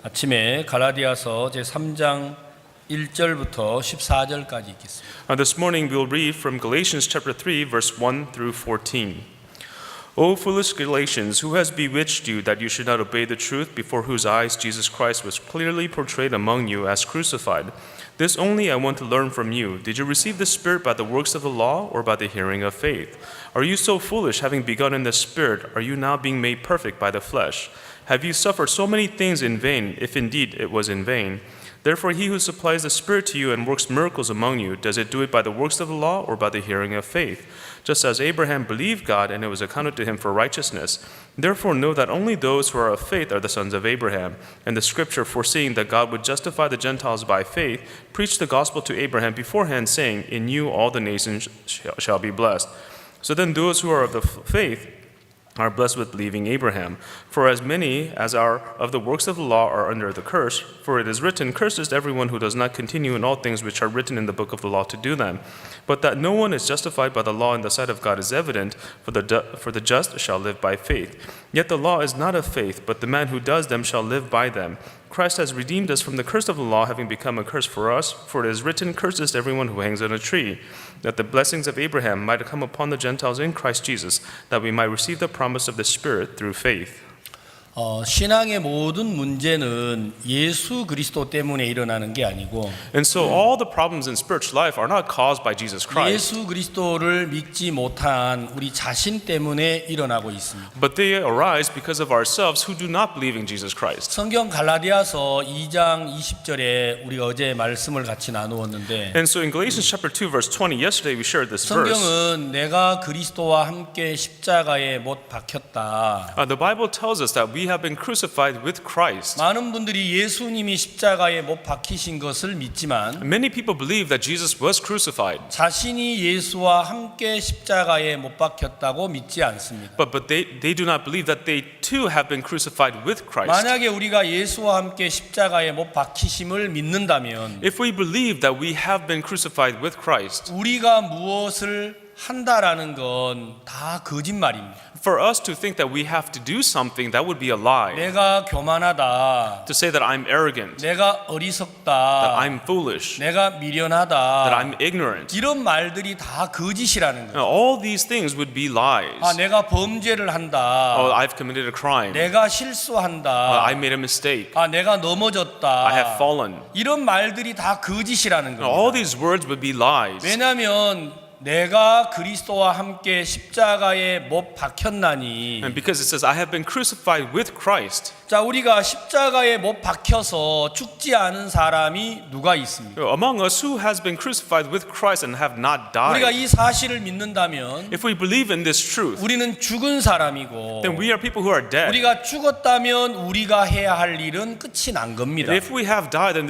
아침에 갈라디아서 제3장 1절부터 14절까지 읽겠습니다. This morning we'll read from Galatians chapter 3 verse 1 through 14. O foolish Galatians, who has bewitched you that you should not obey the truth, before whose eyes Jesus Christ was clearly portrayed among you as crucified? This only I want to learn from you. Did you receive the Spirit by the works of the law or by the hearing of faith? Are you so foolish, having begun in the Spirit, are you now being made perfect by the flesh? Have you suffered so many things in vain, if indeed it was in vain? Therefore he who supplies the Spirit to you and works miracles among you, does it do it by the works of the law or by the hearing of faith? Just as Abraham believed God and it was accounted to him for righteousness. Therefore know that only those who are of faith are the sons of Abraham. And the scripture, foreseeing that God would justify the Gentiles by faith, preached the gospel to Abraham beforehand, saying, In you all the nations shall be blessed. So then those who are of the faith are blessed with believing Abraham. For as many as are of the works of the law are under the curse, for it is written, Cursed is everyone who does not continue in all things which are written in the book of the law to do them. But that no one is justified by the law in the sight of God is evident, for the just shall live by faith. Yet the law is not of faith, but the man who does them shall live by them. Christ has redeemed us from the curse of the law, having become a curse for us, for it is written, Cursed is everyone who hangs on a tree, that the blessings of Abraham might come upon the Gentiles in Christ Jesus, that we might receive the promise of the Spirit through faith. 신앙의 모든 문제는 예수 그리스도 때문에 일어나는 게 아니고 And so all the problems in spiritual life are not caused by Jesus Christ, 예수 그리스도를 믿지 못한 우리 자신 때문에 일어나고 있습니다. but they arise because of ourselves who do not believe in Jesus Christ. 성경 갈라디아서 2장 20절에 우리가 어제 말씀을 같이 나누었는데 And so in Galatians chapter 2 verse 20, yesterday we shared this verse. 성경은 내가 그리스도와 함께 십자가에 못 박혔다. The Bible tells us that we have been crucified with Christ. 많은 분들이 예수님이 십자가에 못 박히신 것을 믿지만 Many people believe that Jesus was crucified, 자신이 예수와 함께 십자가에 못 박혔다고 믿지 않습니다. but they do not believe that they too have been crucified with Christ. 만약에 우리가 예수와 함께 십자가에 못 박히심을 믿는다면 If we believe that we have been crucified with Christ, 우리가 무엇을 한다라는 건 다 거짓말입니다. for us to think that we have to do something, that would be a lie. 내가 교만하다, To say that I'm arrogant, 내가 that 어리석다, I'm foolish, 내가 that 미련하다, I'm ignorant. 이런 말들이 다 거짓이라는 거예요. All these things would be lies. 내가 범죄를 한다, Oh, I've committed a crime. 내가 실수한다, I made a mistake. 내가 넘어졌다, I have fallen. 이런 말들이 다 거짓이라는 All 거예요. these words would be lies. 왜냐하면 내가 그리스도와 함께 십자가에 못 박혔나니. And because it says, I have been crucified with Christ. 자, 우리가 십자가에 못 박혀서 죽지 않은 사람이 누가 있습니까? Among us, who has been crucified with Christ and have not 우리가 died? 이 사실을 믿는다면 If we believe in this truth, 우리는 죽은 사람이고 then we are people who are dead. 우리가 죽었다면 우리가 해야 할 일은 끝이 난 겁니다. If we have died, then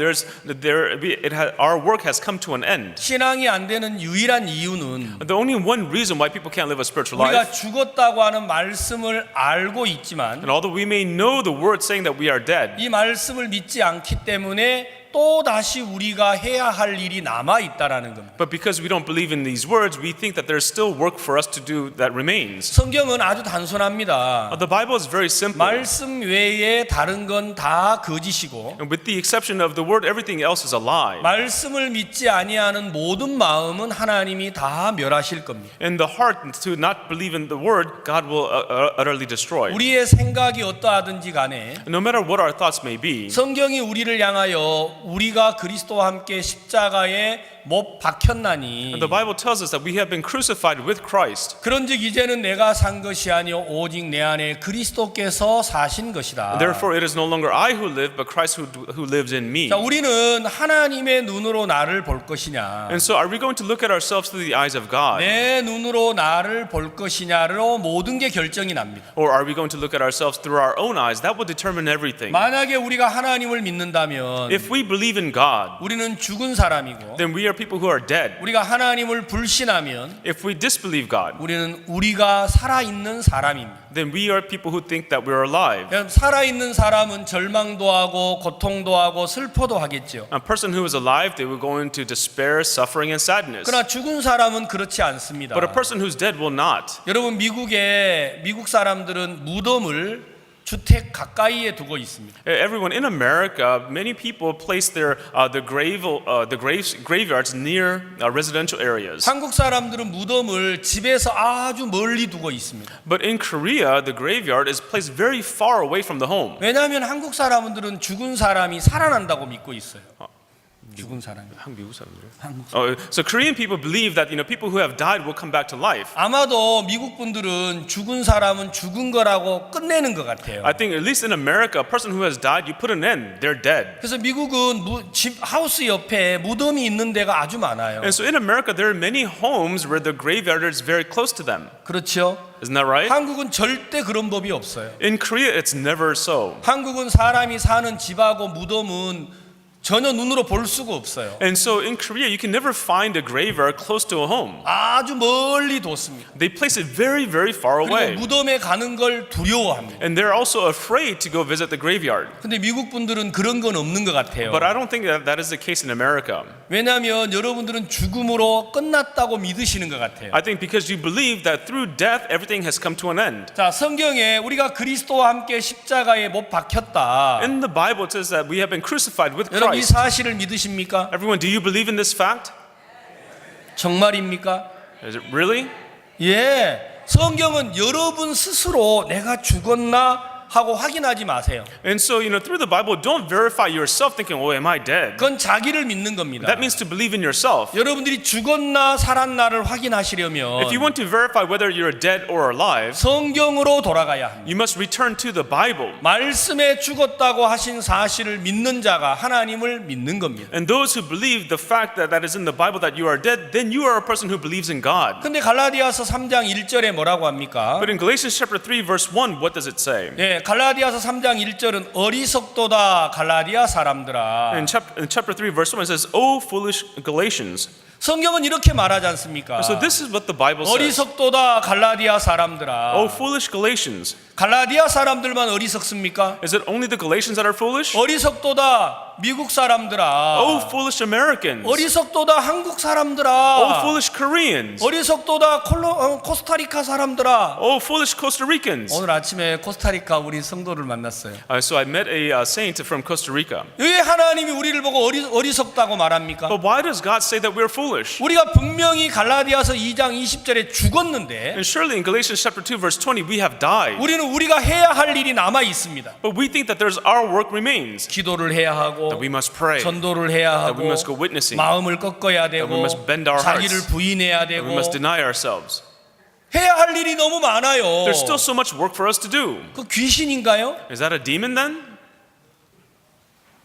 our work has come to an end. 신앙이 안 되는 유일한 이유는 The only one reason why people can't live a spiritual 우리가 life, 죽었다고 하는 말씀을 알고 있지만 and although we may know the word saying that we are dead, 이 말씀을 믿지 않기 때문에 또 다시 우리가 해야 할 일이 남아 있다라는 겁니다. but because we don't believe in these words, we think that there's still work for us to do that remains. 성경은 아주 단순합니다. The Bible is very simple. 말씀 외에 다른 건 다 거짓이고 And with the exception of the word, everything else is a lie. 말씀을 믿지 아니하는 모든 마음은 하나님이 다 멸하실 겁니다. In the heart, to not believe in the word, God will utterly destroy. 우리의 생각이 어떠하든지 간에 No matter what our thoughts may be, 성경이 우리를 향하여 우리가 그리스도와 함께 십자가에 못 박혔나니 and the Bible tells us that we have been crucified with Christ. 그런즉 이제는 내가 산 것이 아니요 오직 내 안에 그리스도께서 사신 것이다. Therefore, it is no longer I who live, but Christ who lives in me. 자, 우리는 하나님의 눈으로 나를 볼 것이냐, And so, are we going to look at ourselves through the eyes of God, 내 눈으로 나를 볼 것이냐로 모든 게 결정이 납니다. or are we going to look at ourselves through our own eyes? That will determine everything. 만약에 우리가 하나님을 믿는다면 If we believe in God, 우리는 죽은 사람이고, then we are people who are dead. 우리가 하나님을 불신하면 If we disbelieve God, 우리는 우리가 살아있는 사람입니다. then we are people who think that we are alive. 살아있는 사람은 절망도 하고 고통도 하고 슬퍼도 하겠죠. A person who is alive, they will go into despair, suffering, and sadness. 그러나 죽은 사람은 그렇지 않습니다. But a person who's dead will not. 여러분, 미국 사람들은 무덤을 주택 가까이에 두고 있습니다. Everyone in America, many people place their graveyards near residential areas. 한국 사람들은 무덤을 집에서 아주 멀리 두고 있습니다. But in Korea, the graveyard is placed very far away from the home. 왜냐하면 한국 사람들은 죽은 사람이 살아난다고 믿고 있어요. 죽은 사람이. 한국 사람들. 한국. So Korean people believe that people who have died will come back to life. 아마도 미국 분들은 죽은 사람은 죽은 거라고 끝내는 것 같아요. I think at least in America, a person who has died, you put an end. They're dead. 그래서 미국은 집 하우스 옆에 무덤이 있는 데가 아주 많아요. And so in America, there are many homes where the graveyard is very close to them. 그렇죠? Isn't that right? 한국은 절대 그런 법이 없어요. In Korea, it's never so. 한국은 사람이 사는 집하고 무덤은 전혀 눈으로 볼 수가 없어요. And so in Korea, you can never find a graveyard close to a home. 아주 멀리 뒀습니다. They place it very, very far away. 그리고 무덤에 가는 걸 두려워합니다. And they're also afraid to go visit the graveyard. 근데 미국 분들은 그런 건 없는 것 같아요. But I don't think that is the case in America. 왜냐하면 여러분들은 죽음으로 끝났다고 믿으시는 것 같아요. I think because you believe that through death, everything has come to an end. 자, 성경에 우리가 그리스도와 함께 십자가에 못 박혔다. In the Bible, it says that we have been crucified with 여러분 이 Christ. 사실을 믿으십니까? Everyone, do you believe in this fact? 정말입니까? Is it really? 예. 성경은 여러분 스스로 내가 죽었나 하고 확인하지 마세요. And so, through the Bible, don't verify yourself thinking, oh, am I dead? 그건 자기를 믿는 겁니다. That means to believe in yourself. 여러분들이 죽었나 살았나를 확인하시려면 If you want to verify whether you're dead or alive, 성경으로 돌아가야 합니다. you must return to the Bible. 말씀에 죽었다고 하신 사실을 믿는 자가 하나님을 믿는 겁니다. And those who believe the fact that is in the Bible that you are dead, then you are a person who believes in God. 근데 갈라디아서 3장 1절에 뭐라고 합니까? But in Galatians chapter 3 verse 1, what does it say? 예, 갈라디아서 3장 1절은 어리석도다 갈라디아 사람들아. In chapter 3 verse 1 it says, "O foolish Galatians." 성경은 이렇게 말하지 않습니까? So this is what the Bible says. 어리석도다 갈라디아 사람들아. "O foolish Galatians." 갈라디아 사람들만 어리석습니까? Is it only the Galatians that are foolish? 어리석도다 미국 사람들아. "O foolish Americans." 어리석도다 한국 "O 사람들아. foolish Koreans." 어리석도다 코스타리카 사람들아. "O foolish Costa Ricans." 오늘 아침에 코스타리카 우리 성도를 만났어요. So I met a saint from Costa Rica. 왜 하나님이 우리를 보고 어리석다고 말합니까? But why does God say that we're foolish? 우리가 분명히 갈라디아서 2장 20절에 죽었는데 And surely in Galatians chapter 2 verse 20 we have died. 우리가 해야 할 일이 남아 있습니다. But we think that there's our work remains. 기도를 해야 하고 That we must pray. 전도를 해야 That we 하고 must go witnessing. 마음을 꺾어야 That we 되고 must bend our 자기를 hearts. 부인해야 That 되고 we must deny ourselves. 해야 할 일이 너무 많아요. There's still so much work for us to do. 그 귀신인가요? Is that a demon then?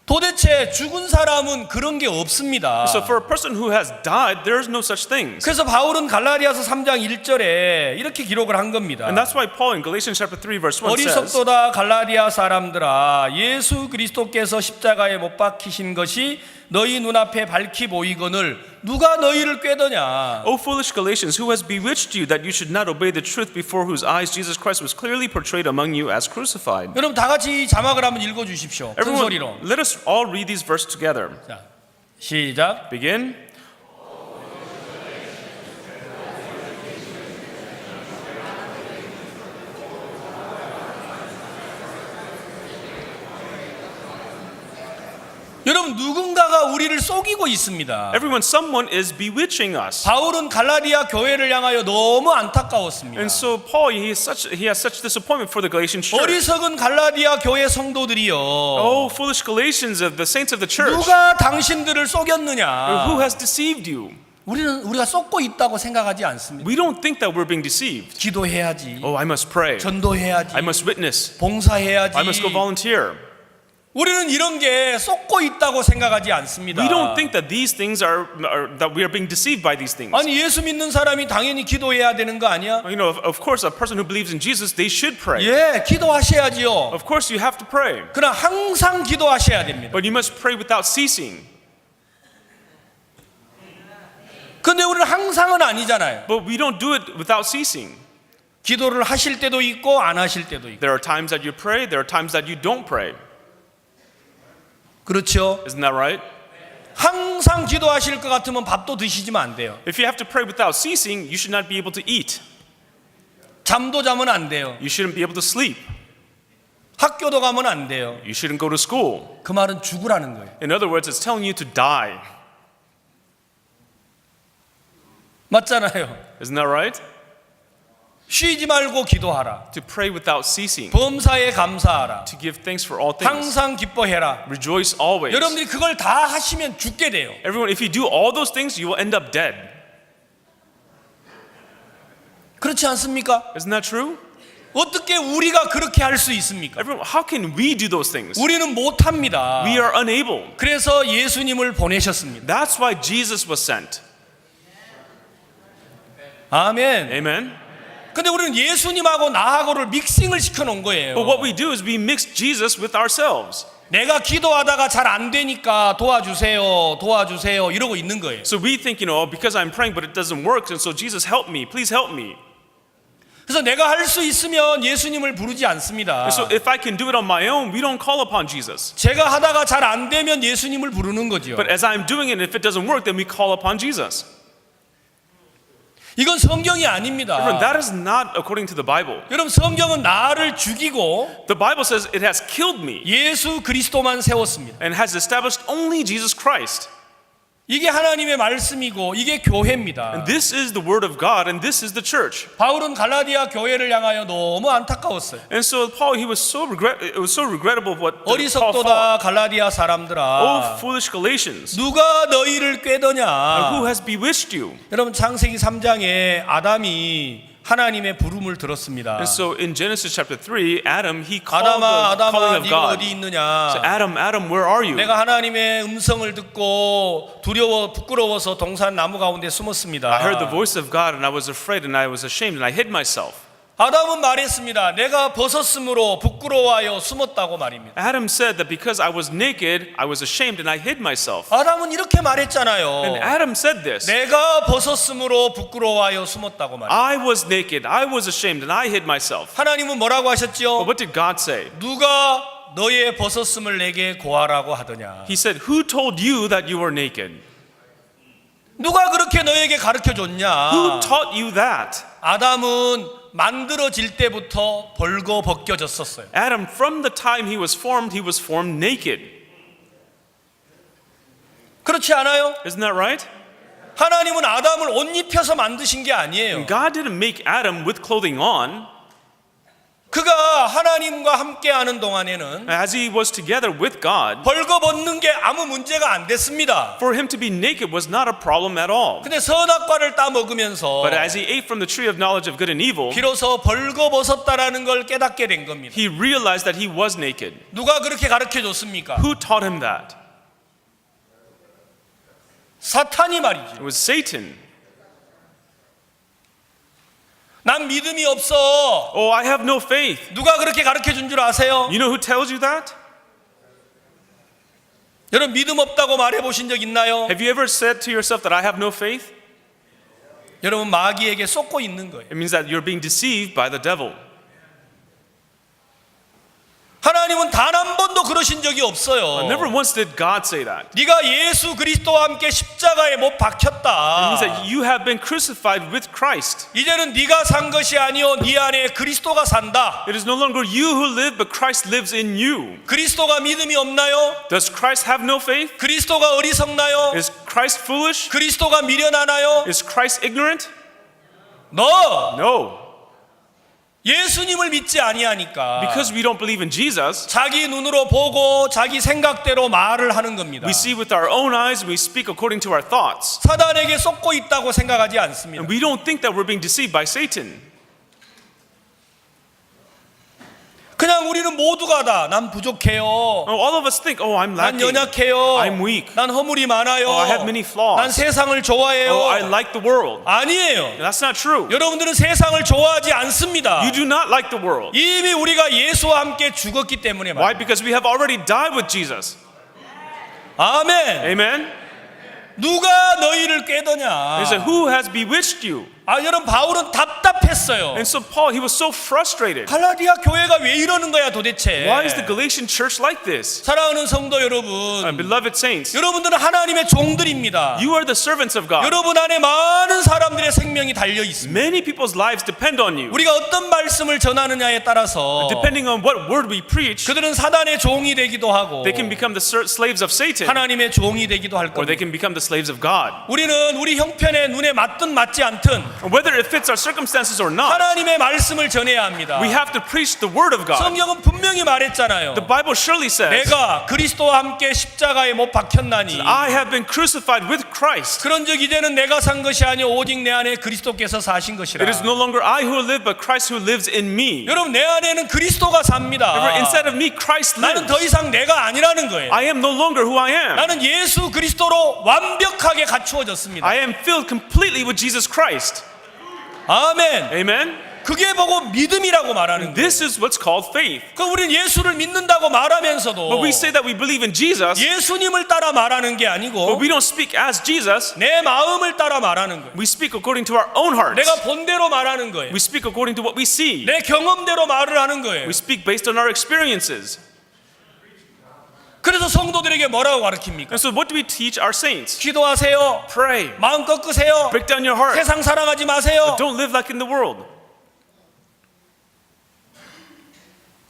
도대체 죽은 사람은 그런 게 없습니다. So for a person who has died, there is no such things. 그래서 바울은 갈라디아서 3장 1절에 이렇게 기록을 한 겁니다. And that's why Paul in Galatians chapter 3 verse 1 says, 어리석도다 갈라디아 사람들아 예수 그리스도께서 십자가에 못 박히신 것이 너희 눈앞에 밝히 보이거늘 누가 너희를 꾀더냐. O foolish Galatians, who has bewitched you that you should not obey the truth before whose eyes Jesus Christ was clearly portrayed among you as crucified? 여러분 다 같이 이 자막을 한번 읽어 주십시오. 큰 소리로. Everyone, let us all read these verses together. 자, 시작. Begin. 여러분 누군가가 우리를 속이고 있습니다. Everyone, someone is bewitching us. 바울은 갈라디아 교회를 향하여 너무 안타까웠습니다. And so Paul, he has such disappointment for the Galatian church. 어리석은 갈라디아 교회 성도들이여. Oh, foolish Galatians, of the saints of the church, 누가 당신들을 속였느냐? who has deceived you? 우리가 속고 있다고 생각하지 않습니다. We don't think that we're being deceived. 기도해야지. Oh, I must pray. 전도해야지. I must witness. 봉사해야지. I must go volunteer. 우리는 이런 게 속고 있다고 생각하지 않습니다. We don't think that these things that we are being deceived by these things. 아니 예수 믿는 사람이 당연히 기도해야 되는 거 아니야? You know, of course, a person who believes in Jesus, they should pray. 예, 기도하셔야지요. Of course, you have to pray. 그러나 항상 기도하셔야 됩니다. But you must pray without ceasing. 근데 우리는 항상은 아니잖아요. But we don't do it without ceasing. 기도를 하실 때도 있고 안 하실 때도 있고. There are times that you pray, there are times that you don't pray. 그렇죠? Isn't that right? 항상 기도하실 것 같으면 밥도 드시지면 안 돼요. If you have to pray without ceasing, you should not be able to eat. 잠도 자면 안 돼요. You shouldn't be able to sleep. 학교도 가면 안 돼요. You shouldn't go to school. 그 말은 죽으라는 거예요. In other words, it's telling you to die. 맞잖아요. Isn't that right? 쉬지 말고 기도하라. To pray without ceasing. 범사에 감사하라. To give thanks for all things. 항상 기뻐해라. Rejoice always. 여러분들이 그걸 다 하시면 죽게 돼요. Everyone, if you do all those things, you will end up dead. 그렇지 않습니까? Isn't that true? 어떻게 우리가 그렇게 할 수 있습니까? Everyone, how can we do those things? 우리는 못합니다. We are unable. 그래서 예수님을 보내셨습니다. That's why Jesus was sent. 아멘. Amen. 근데 우리는 예수님하고 나하고를 믹싱을 시켜놓은 거예요. But what we do is we mix Jesus with ourselves. 내가 기도하다가 잘 안 되니까 도와주세요, 도와주세요 이러고 있는 거예요. So we think, because I'm praying but it doesn't work, and so Jesus help me, please help me. 그래서 내가 할 수 있으면 예수님을 부르지 않습니다. And so if I can do it on my own, we don't call upon Jesus. 제가 하다가 잘 안 되면 예수님을 부르는 거죠. But as I'm doing it, if it doesn't work, then we call upon Jesus. 이건 성경이 아닙니다. Everyone, that is not according to the Bible. 여러분 성경은 나를 죽이고 The Bible says it has killed me 예수 그리스도만 세웠습니다. and has established only Jesus Christ. 이게 하나님의 말씀이고 이게 교회입니다. And this is the word of God, and this is the church. 바울은 갈라디아 교회를 향하여 너무 안타까웠어요. And so Paul, it was so regrettable what Paul felt. 어리석도다 갈라디아 사람들아. Oh, foolish Galatians, 누가 너희를 꾀더냐. who has bewitched you? 여러분 창세기 3장에 아담이 하나님의 부름을 들었습니다. And so in Genesis chapter 3, Adam, he called 아담아, the calling 아담아, of 네가 God. 어디 So 있느냐? Adam, Adam, where are you? 내가 하나님의 음성을 듣고 두려워 부끄러워서 동산 나무 가운데 숨었습니다. I heard the voice of God and I was afraid and I was ashamed and I hid myself. 아담은 말했습니다. 내가 벗었으므로 부끄러워하여 숨었다고 말입니다. Adam said that because I was naked, I was ashamed and I hid myself. 아담은 이렇게 And 말했잖아요. Adam said this. 내가 벗었으므로 부끄러워하여 숨었다고 말입니다. I was naked, I was ashamed and I hid myself. 하나님은 뭐라고 But 하셨죠? what did God say? 누가 너의 벗었음을 내게 고하라고 하더냐? He said, who told you that you were naked? 누가 그렇게 너에게 가르쳐 줬냐? Who taught you that? 아담은 만들어질 때부터 벌거 벗겨졌었어요. Adam, from the time he was formed naked. 그렇지 않아요? Isn't that right? 하나님은 아담을 옷 입혀서 만드신 게 아니에요. God didn't make Adam with clothing on. 그가 하나님과 함께하는 동안에는 As he was together with God, 벌거 벗는 게 아무 문제가 안 됐습니다. for him to be naked was not a problem at all. 근데 선악과를 따 먹으면서 But as he ate from the tree of knowledge of good and evil, 비로소 벌거 벗었다라는 걸 깨닫게 된 겁니다. he realized that he was naked. 누가 그렇게 가르쳐 줬습니까? Who taught him that? 사탄이 말이죠. It was Satan. 난 믿음이 없어. Oh, I have no faith. 누가 그렇게 가르쳐 준 줄 아세요? You know who tells you that? 여러분 믿음 없다고 말해 보신 적 있나요? Have you ever said to yourself that I have no faith? 여러분 마귀에게 쏟고 있는 거예요. It means that you're being deceived by the devil. 하나님은 단 한 번도 그러신 적이 없어요. Never once did God say that. 네가 예수 그리스도와 함께 십자가에 못 It 박혔다. means that you have been crucified with Christ. 이제는 네가 산 것이 아니요 네 안에 그리스도가 산다. It is no longer you who live, but Christ lives in you. 그리스도가 믿음이 없나요? Does Christ have no faith? 그리스도가 어리석나요? Is Christ foolish? 그리스도가 미련하나요? Is Christ ignorant? 너 No. 예수님을 믿지 아니하니까 Because we don't believe in Jesus, 자기 눈으로 보고 자기 생각대로 말을 하는 겁니다. we see with our own eyes and we speak according to our thoughts. 사단에게 쏟고 있다고 생각하지 않습니다. And we don't think that we're being deceived by Satan. 그냥 우리는 모두가 다 난 부족해요. Oh, all of us think, oh, I'm 난 lacking. 연약해요. I'm weak. 난 허물이 많아요. Oh, I have many flaws. 난 세상을 좋아해요. Oh, I like the world. 아니에요. That's not true. 여러분들은 세상을 좋아하지 않습니다. You do not like the world. 이미 우리가 예수와 함께 죽었기 때문에 Why? 말이에요. Because we have already died with Jesus. 아멘. Amen? 누가 너희를 꾀더냐? He said, who has bewitched you? 여러분 바울은 답답했어요. And so Paul, he was so frustrated. 갈라디아 교회가 왜 이러는 거야 도대체? Why is the Galatian church like this? 사랑하는 성도 여러분, Beloved saints, 여러분들은 하나님의 종들입니다. you are the servants of God. 여러분 안에 많은 사람들의 생명이 달려 있습니다. Many people's lives depend on you. 우리가 어떤 말씀을 전하느냐에 따라서 Depending on what word we preach, 그들은 사단의 종이 되기도 하고 they can become the slaves of Satan, 하나님의 종이 되기도 할 or they 겁니다. can become the slaves of God. 우리는 우리 형편에 눈에 맞든 맞지 않든 Whether it fits our circumstances or not, 하나님의 말씀을 전해야 합니다. we have to preach the word of God. 성경은 분명히 말했잖아요. The Bible surely says, 내가 그리스도와 함께 십자가에 못 박혔나니 I have been crucified with Christ. 그런즉 이제는 내가 산 것이 아니요 오직 내 안에 그리스도께서 사신 것이라. It is no longer I who live, but Christ who lives in me. 여러분 내 안에는 그리스도가 삽니다. Instead of me, Christ 나는 lives. 더 이상 내가 아니라는 거예요. I am no longer who I am. 나는 예수 그리스도로 완벽하게 갖추어졌습니다. I am filled completely with Jesus Christ. 아멘. Amen? 그게 보고 믿음이라고 말하는 거예요. This is what's called faith. 그 우리는 예수를 믿는다고 말하면서도 But we say that we believe in Jesus, 예수님을 따라 말하는 게 but 아니고 we don't speak as Jesus. 내 마음을 따라 말하는 거예요. We speak according to our own hearts. 내가 본대로 말하는 거예요. We speak according to what we see. 내 경험대로 말을 하는 거예요. We speak based on our experiences. 그래서 성도들에게 뭐라고 가르칩니까? And so what do we teach our saints? 기도하세요. Pray. 마음 꺾으세요. Break down your heart. 세상 살아가지 마세요. Don't live like in the world.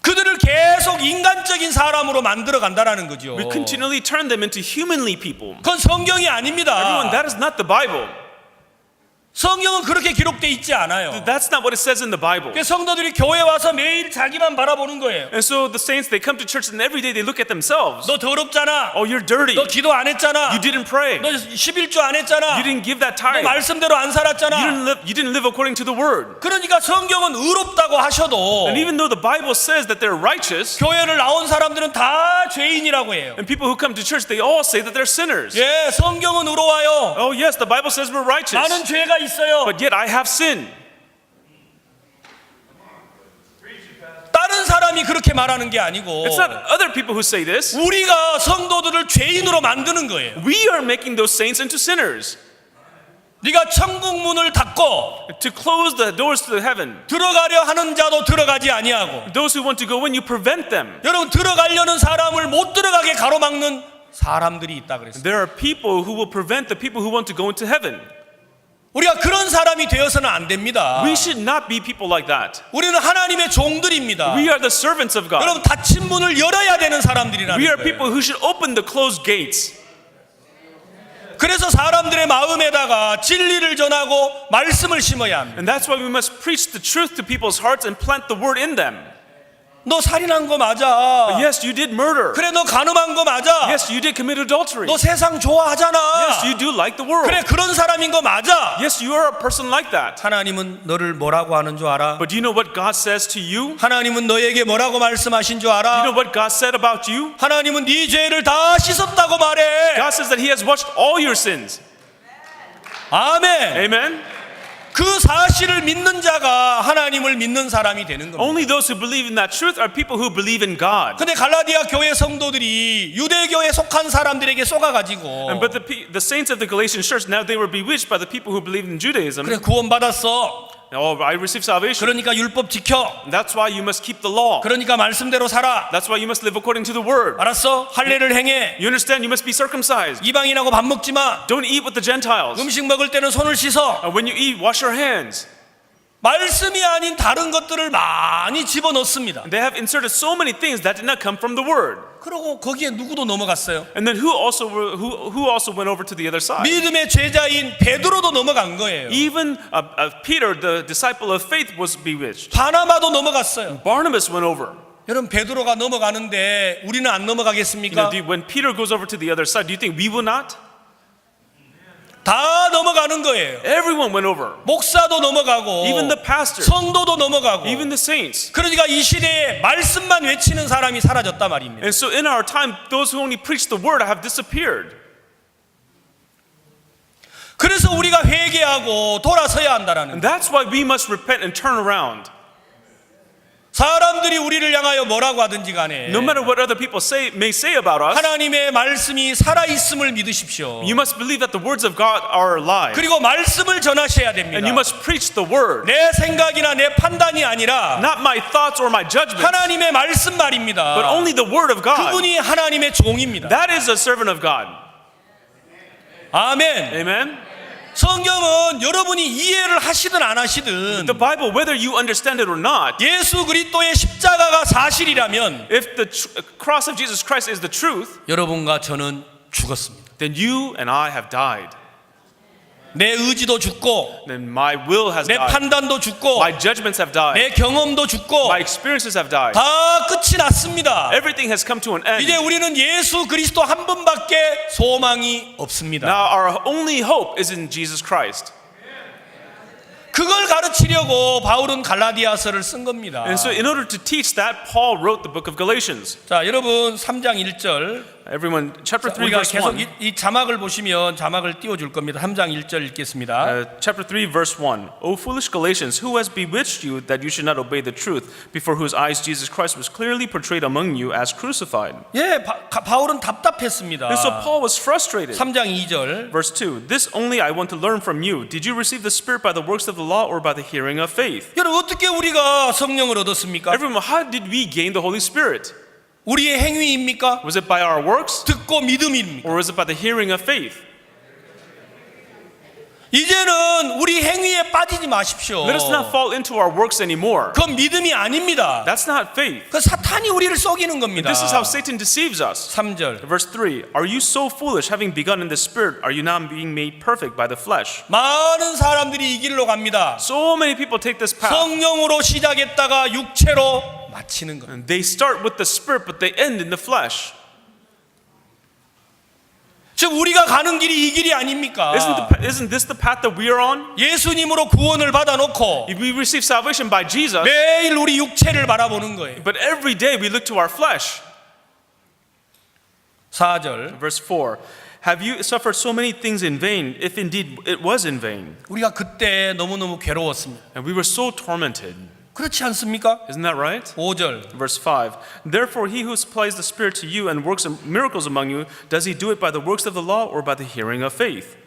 그들을 계속 인간적인 사람으로 만들어 간다라는 거죠. We continually turn them into humanly people. 그건 성경이 아닙니다. Everyone, that is not the Bible. 성경은 그렇게 기록되어 있지 않아요. That's not what it says in the Bible. 그래서 성도들이 교회 와서 매일 자기만 바라보는 거예요. And so the saints, they come to church and every day they look at themselves. 너 더럽잖아. Oh, you're dirty. 너 기도 안 했잖아. You didn't pray. 너 11조 안 했잖아. You didn't give that 너 tithe. 말씀대로 안 살았잖아. You didn't live according to the word. 그러니까 성경은 의롭다고 하셔도 And even though the Bible says that they're righteous, 교회를 나온 사람들은 다 죄인이라고 해요. and people who come to church, they all say that they're sinners. 예, 성경은 의로워요. Oh yes, the Bible says we're righteous. 나는 죄가 있어요. But yet I have sin. 다른 사람이 그렇게 말하는 게 아니고 It's not other people who say this. 우리가 성도들을 죄인으로 만드는 거예요. We are making those saints into sinners. 네가 천국 문을 닫고 To close the doors to the heaven. 들어가려 하는 자도 들어가지 아니하고 Those who want to go in, you prevent them. 여러분 들어가려는 사람을 못 들어가게 가로막는 사람들이 있다 그랬어요. There are people who will prevent the people who want to go into heaven. 우리가 그런 사람이 되어서는 안 됩니다. We should not be people like that. 우리는 하나님의 종들입니다. We are the servants of God. 여러분 닫힌 문을 열어야 되는 사람들이라는 We are 거예요. people who should open the closed gates. 그래서 사람들의 마음에다가 진리를 전하고 말씀을 심어야 합니다. And that's why we must preach the truth to people's hearts and plant the word in them. 너 살인한 거 맞아. Yes, you did murder. 그래 너 간음한 거 맞아. Yes, you did commit adultery. 너 세상 좋아하잖아. Yes, you do like the world. 그래 그런 사람인 거 맞아. Yes, you are a person like that. 하나님은 너를 뭐라고 하는 줄 알아? But do you know what God says to you? 하나님은 너에게 뭐라고 말씀하신 줄 Do you 알아? know what God said about you? 하나님은 네 죄를 다 씻었다고 말해. God says that He has washed all your sins. 아멘. Amen? 그 사실을 믿는 자가 하나님을 믿는 사람이 되는 겁니다. Only those who believe in that truth are people who believe in God. 근데 갈라디아 교회 성도들이 유대교에 속한 사람들에게 쏘가가지고 But the saints of the Galatian church, now they were bewitched by the people who believed in Judaism. 그래 구원받았어. Oh, I received salvation. 그러니까 율법 지켜. That's why you must keep the law. 그러니까 말씀대로 살아. That's why you must live according to the word. 알았어? 할례를 행해. You understand? You must be circumcised. 이방인하고 밥 먹지 마. Don't eat with the Gentiles. 음식 먹을 때는 손을 씻어. When you eat, wash your hands. 말씀이 아닌 다른 것들을 많이 집어넣습니다. They have inserted so many things that did not come from the word. 그리고 거기에 누구도 넘어갔어요. And then who also went over to the other side? 믿음의 제자인 베드로도 넘어간 거예요. Even Peter, the disciple of faith, was bewitched. 바나바도 넘어갔어요. Barnabas went over. 여러분 베드로가 넘어가는데 우리는 안 넘어가겠습니까? When Peter goes over to the other side, do you think we will not? 다 넘어가는 거예요. Everyone went over. 목사도 넘어가고 Even the pastor. 성도도 넘어가고 Even the saints. 그러니까 이 시대에 말씀만 외치는 사람이 사라졌단 말입니다. And so in our time, those who only preach the word have disappeared. 그래서 우리가 회개하고 돌아서야 한다라는 And that's why we must repent and turn around. 사람들이 우리를 향하여 뭐라고 하든지 간에 No matter what other people may say about us, 하나님의 말씀이 살아있음을 믿으십시오. you must believe that the words of God are alive. 그리고 말씀을 전하셔야 됩니다. And you must preach the word. 내 생각이나 내 판단이 아니라 Not my thoughts or my judgments, 하나님의 말씀 but 말입니다. only the word of God. 그분이 하나님의 종입니다. That is a servant of God. 아멘. Amen? 성경은 여러분이 이해를 하시든 안 하시든 The Bible, whether you understand it or not, 예수 그리스도의 십자가가 사실이라면 if the cross of Jesus Christ is the truth, 여러분과 저는 죽었습니다. then you and I have died. 내 의지도 죽고 Then my will has 내 died. 판단도 죽고 My judgments have died. 내 경험도 죽고 My experiences have died. 다 끝이 났습니다. Everything has come to an end. 이제 우리는 예수 그리스도 한 분밖에 소망이 없습니다. Now our only hope is in Jesus Christ. 그걸 가르치려고 바울은 갈라디아서를 쓴 겁니다. And so in order to teach that, Paul wrote the book of Galatians. 자, 여러분 3장 1절 Everyone, chapter 3, 우리가 verse 계속 1. 이 자막을 보시면 자막을 띄워줄 겁니다. 3장 1절 읽겠습니다. Chapter 3, verse 1. O foolish Galatians, who has bewitched you that you should not obey the truth, before whose eyes Jesus Christ was clearly portrayed among you as crucified? 예, 바울은 답답했습니다. And so Paul was frustrated. 3장 2절 Verse 2. This only I want to learn from you. Did you receive the Spirit by the works of the law or by the hearing of faith? 여러분 어떻게 우리가 성령을 얻었습니까? Everyone, how did we gain the Holy Spirit? 우리의 행위입니까? Was it by our works 듣고 믿음입니까? or was it by the hearing of faith? 이제는 우리 행위에 빠지지 마십시오. Let us not fall into our works anymore. 그건 믿음이 아닙니다. That's not faith. 그 사탄이 우리를 속이는 겁니다. This is how Satan deceives us. 3절 Verse 3. Are you so foolish, having begun in the Spirit, are you now being made perfect by the flesh? 많은 사람들이 이 길로 갑니다. So many people take this path. 성령으로 시작했다가 육체로 마치는 겁니다. And they start with the Spirit, but they end in the flesh. 즉 우리가 가는 길이 이 길이 아닙니까? Isn't this the path that we are on? 예수님으로 구원을 받아놓고 If we receive salvation by Jesus, 매일 우리 육체를 바라보는 거예요. but every day we look to our flesh. 4절 Verse 4. Have you suffered so many things in vain, if indeed it was in vain? 우리가 그때 너무너무 괴로웠습니다. And we were so tormented. 그렇지 않습니까? Isn't that right? 5절 Verse 5. Therefore, he who supplies the Spirit to you and works miracles among you, does he do it by the works of the law or by the hearing of faith?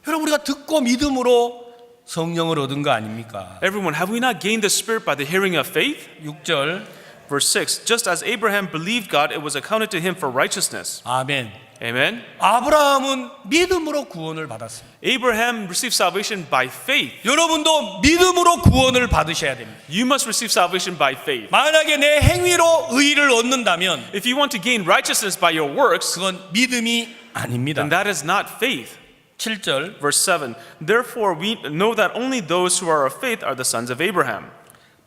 여러분 우리가 듣고 믿음으로 성령을 얻은 거 아닙니까? Everyone, have we not gained the Spirit by the hearing of faith? 6절 Verse 6. Just as Abraham believed God, it was accounted to him for righteousness. 아멘. Amen. 아브라함은 믿음으로 구원을 받았습니다. Abraham received salvation by faith. 여러분도 믿음으로 구원을 받으셔야 됩니다. You must receive salvation by faith. 만약에 내 행위로 의를 얻는다면 If you want to gain righteousness by your works, 그건 믿음이 아닙니다. then that is not faith. 7절 Verse 7. Therefore, we know that only those who are of faith are the sons of Abraham.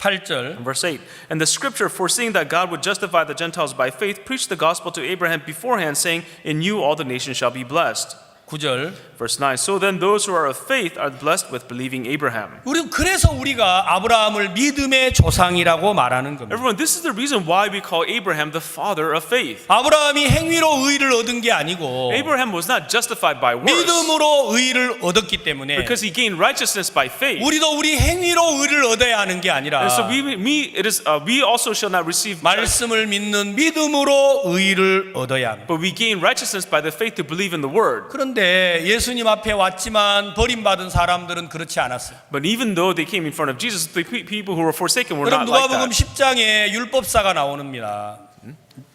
8절 Verse 8. And the scripture, foreseeing that God would justify the Gentiles by faith, preached the gospel to Abraham beforehand, saying, In you all the nations shall be blessed. 9절 Verse 9. So then those who are of faith are blessed with believing Abraham. 그래서 우리가 아브라함을 믿음의 조상이라고 말하는 겁니다. Everyone, this is the reason why we call Abraham the father of faith. 아브라함이 행위로 의를 얻은 게 아니고 Abraham was not justified by works 믿음으로 의를 얻었기 때문에 because he gained righteousness by faith. 우리도 우리 행위로 의를 얻어야 하는 게 아니라 And so we also shall not receive 말씀을 믿는 믿음으로 의를 얻어야 합니다. but we gain righteousness by the faith to believe in the word. 그런데 예수님 앞에 왔지만 버림받은 사람들은 그렇지 않았어요. But even though they came in front of Jesus, the people who were forsaken were 그럼 not like 누가복음 that. 10장에 율법사가 나옵니다.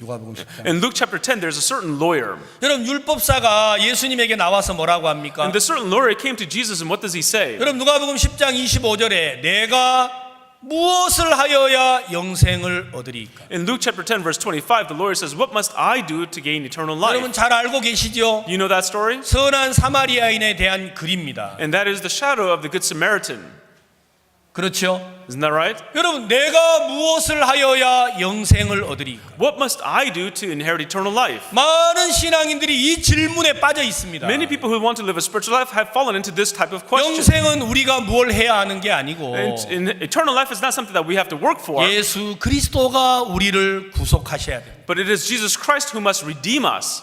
누가복음 10장. In Luke chapter 10, there's a certain lawyer. 여러분 율법사가 예수님에게 나와서 뭐라고 합니까? And the certain lawyer came to Jesus, and what does he say? 여러분 누가복음 10장 25절에 내가 무엇을 하여야 영생을 얻으리까? In Luke chapter 10, verse 25, the lawyer says, What must I do to gain eternal 여러분 life? 잘 알고 계시죠? You know that story? 선한 사마리아인에 대한 글입니다. And that is the shadow of the Good Samaritan. 그렇죠? Isn't that right? 여러분 내가 무엇을 하여야 영생을 얻으리까? What must I do to inherit eternal life? 많은 신앙인들이 이 질문에 빠져 있습니다. Many people who want to live a spiritual life have fallen into this type of question. 영생은 우리가 뭘 해야 하는 게 아니고 And eternal life is not something that we have to work for, 예수 그리스도가 우리를 구속하셔야 돼요. but it is Jesus Christ who must redeem us.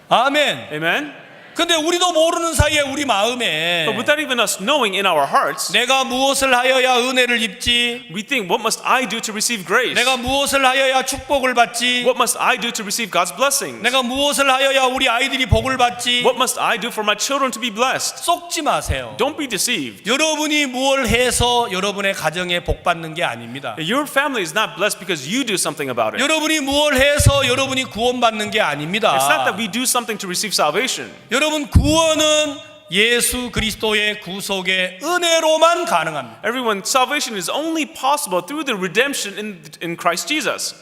아멘. Amen? 근데 우리도 모르는 사이에 우리 마음에 But without even us knowing in our hearts, 내가 무엇을 하여야 은혜를 입지? we think, what must I do to receive grace? 내가 무엇을 하여야 축복을 받지? What must I do to receive God's blessings? 내가 무엇을 하여야 우리 아이들이 복을 받지? What must I do for my children to be blessed? 속지 마세요. Don't be deceived. 여러분이 무엇을 해서 여러분의 가정에 복 받는 게 아닙니다. Your family is not blessed because you do something about it. 여러분이 무엇을 해서 여러분이 구원받는 게 아닙니다. It's not that we do something to receive salvation. 여러분 구원은 예수 그리스도의 구속의 은혜로만 가능합니다. Everyone, salvation is only possible through the redemption in Christ Jesus.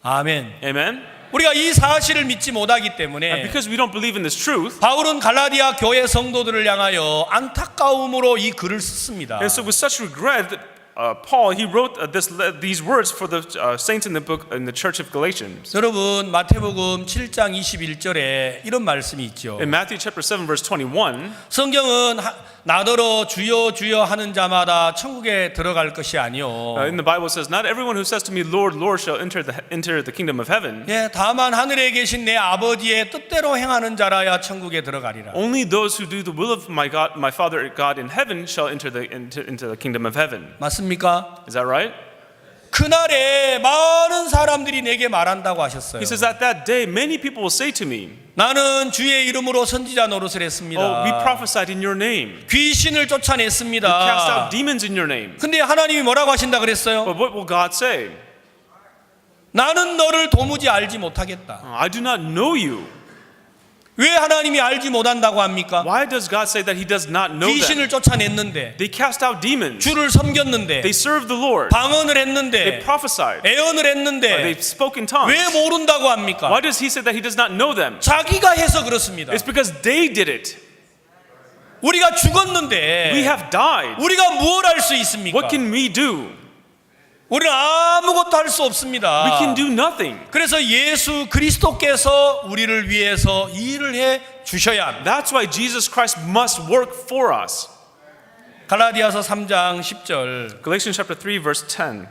아멘. Amen? 우리가 이 사실을 믿지 못하기 And 때문에 because we don't believe in this truth, 바울은 갈라디아 교회 성도들을 향하여 안타까움으로 이 글을 썼습니다. and so with such regret, Paul he wrote these words for the saints in the church of Galatians. 여러분 마태복음 7장 21절에 이런 말씀이 있죠. In Matthew chapter 7 verse 21, 성경은 나더러 주여 주여 하는 자마다 천국에 들어갈 것이 아니요. in the Bible says, "Not everyone who says to me, Lord, Lord, shall enter the kingdom of heaven. 예, 다만 하늘에 계신 내 아버지의 뜻대로 행하는 자라야 천국에 들어가리라. Only those who do the will of my God, my Father God in heaven, shall enter into the kingdom of heaven." 맞습니까? Is that right? 그날에 많은 사람들이 내게 말한다고 하셨어요. He says, "At that day, many people will say to me, 나는 주의 이름으로 선지자 노릇을 했습니다. Oh, we prophesied in your name. 귀신을 We cast 쫓아냈습니다. out demons in your name." 근데 하나님이 뭐라고 하신다 그랬어요? But what will God say? 나는 너를 도무지 알지 못하겠다. I do not know you. 왜 하나님이 알지 못한다고 합니까? Why does God say that He does not know them? 귀신을 쫓아냈는데, They cast out demons. 주를 섬겼는데, They served the Lord. 방언을 They 했는데, prophesied. 애언을 They 했는데 spoke in tongues. 왜 모른다고 합니까? Why does He say that He does not know them? 자기가 해서 그렇습니다. It's because they did it. 우리가 죽었는데 We have died. 우리가 무엇 할 수 있습니까? What can we do? 우리는 아무것도 할 수 없습니다. We can do nothing. 그래서 예수 그리스도께서 우리를 위해서 일을 해 주셔야 합니다. That's why Jesus Christ must work for us. 갈라디아서 3장 10절. Galatians chapter 3 verse 10.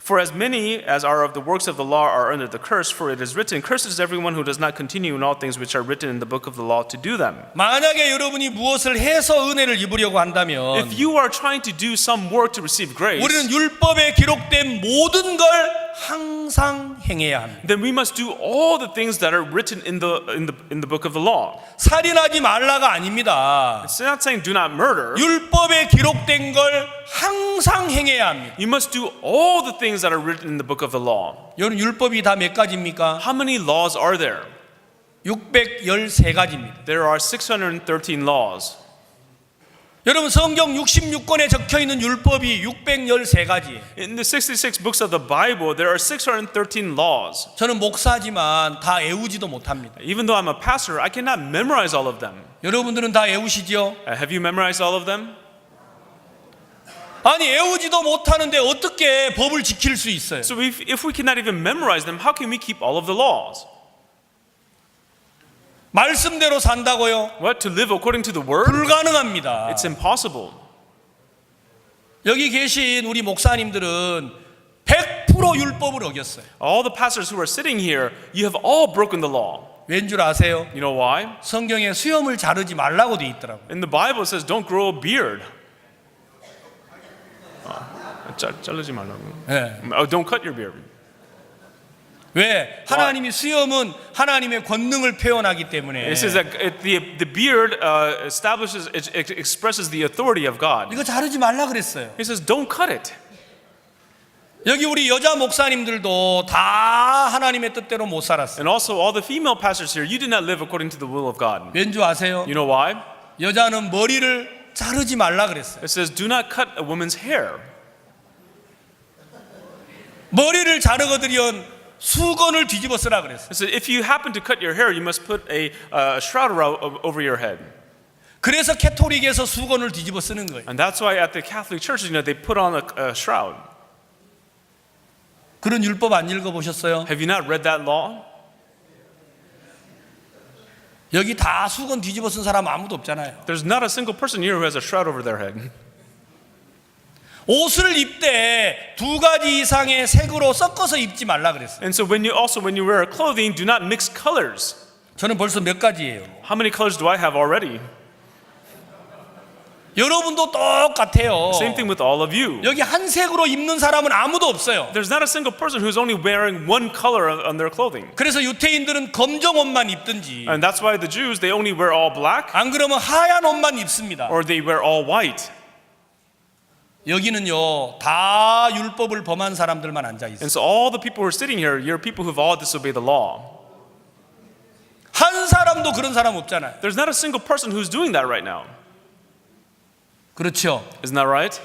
For as many as are of the works of the law are under the curse, for it is written, Cursed is everyone who does not continue in all things which are written in the book of the law to do them. 만약에 여러분이 무엇을 해서 은혜를 입으려고 한다면 If you are trying to do some work to receive grace, 우리는 율법에 기록된 모든 걸 항상 행해야 합니다. then we must do all the things that are written in the book of the law. 살인하지 말라가 아닙니다. It's not saying do not murder. 율법에 기록된 걸 항상 행해야 합니다. You must do all the things that are written in the book of the law. 여러분 율법이 다 몇 가지입니까? How many laws are there? 613가지입니다. There are 613 laws. 여러분 성경 66권에 적혀 있는 율법이 613가지예요. In the 66 books of the Bible, there are 613 laws. 저는 목사지만 다 외우지도 못합니다. Even though I'm a pastor, I cannot memorize all of them. 여러분들은 다 외우시죠? Have you memorized all of them? 아니 외우지도 못하는데 어떻게 법을 지킬 수 있어요? So if we cannot even memorize them, how can we keep all of the laws? 말씀대로 산다고요? What? To live according to the word? 불가능합니다. It's impossible. 여기 계신 우리 목사님들은 100% 율법을 어겼어요. All the pastors who are sitting here, you have all broken the law. 왠 줄 아세요? You know why? 성경에 수염을 자르지 말라고 돼 있더라고요. In the Bible it says don't grow a beard. 자르지 말라고. 네. Don't cut your beard. 왜? 하나님이 수염은 하나님의 권능을 표현하기 때문에. It says that the beard expresses the authority of God. 이거 자르지 말라 그랬어요. He says don't cut it. 여기 우리 여자 목사님들도 다 하나님의 뜻대로 못 살았어요. And also all the female pastors here, you did not live according to the will of God. 왠 줄 아세요? You know why? 여자는 머리를 자르지 말라 그랬어요. It says do not cut a woman's hair. 머리를 자르거든 수건을 뒤집어 쓰라 그랬어요. It says if you happen to cut your hair, you must put a shroud over your head. 그래서 캐토릭에서 수건을 뒤집어 쓰는 거예요. And that's why at the Catholic Church, they put on a shroud. 그런 율법 안 읽어보셨어요? Have you not read that law? 여기 다 수건 뒤집어 쓴 사람 아무도 없잖아요. There's not a single person here who has a shroud over their head. 옷을 입되 두 가지 이상의 색으로 섞어서 입지 말라 그랬어요. And so when you wear clothing, do not mix colors. 저는 벌써 몇 가지예요. How many colors do I have already? 여러분도 똑같아요. Same thing with all of you. 여기 한 색으로 입는 사람은 아무도 없어요. There's not a single person who's only wearing one color on their clothing. 그래서 유태인들은 검정 옷만 입든지 And that's why the Jews, they only wear all black 안 그러면 하얀 옷만 입습니다. or they wear all white. 여기는요 다 율법을 범한 사람들만 앉아 있어요. And so all the people who are sitting here, you're people who've all disobeyed the law. 한 사람도 그런 사람 없잖아요. There's not a single person who's doing that right now. 그렇죠. Isn't that right?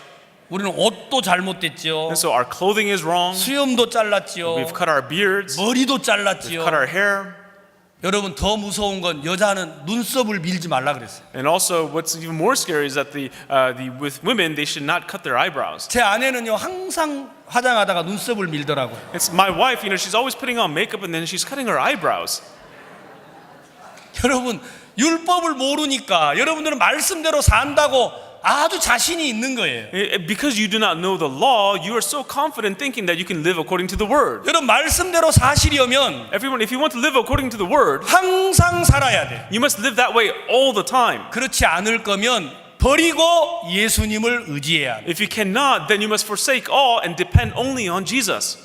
우리는 옷도 잘못됐죠. And so our clothing is wrong. 수염도 잘랐지요. We've cut our beards. 머리도 We've 잘랐지요. cut our hair. 여러분 더 무서운 건 여자는 눈썹을 밀지 말라 그랬어요. And also, what's even more scary is that with women, they should not cut their eyebrows. 제 아내는요 항상 화장하다가 눈썹을 밀더라고요. It's my wife, she's always putting on makeup and then she's cutting her eyebrows. 여러분 율법을 모르니까 여러분들은 말씀대로 산다고 아주 자신이 있는 거예요. Because you do not know the law, you are so confident thinking that you can live according to the word. 여러분 말씀대로 사시려면 Everyone, if you want to live according to the word, 항상 살아야 돼. you must live that way all the time. 그렇지 않을 거면 버리고 예수님을 의지해야 돼. If you cannot, then you must forsake all and depend only on Jesus.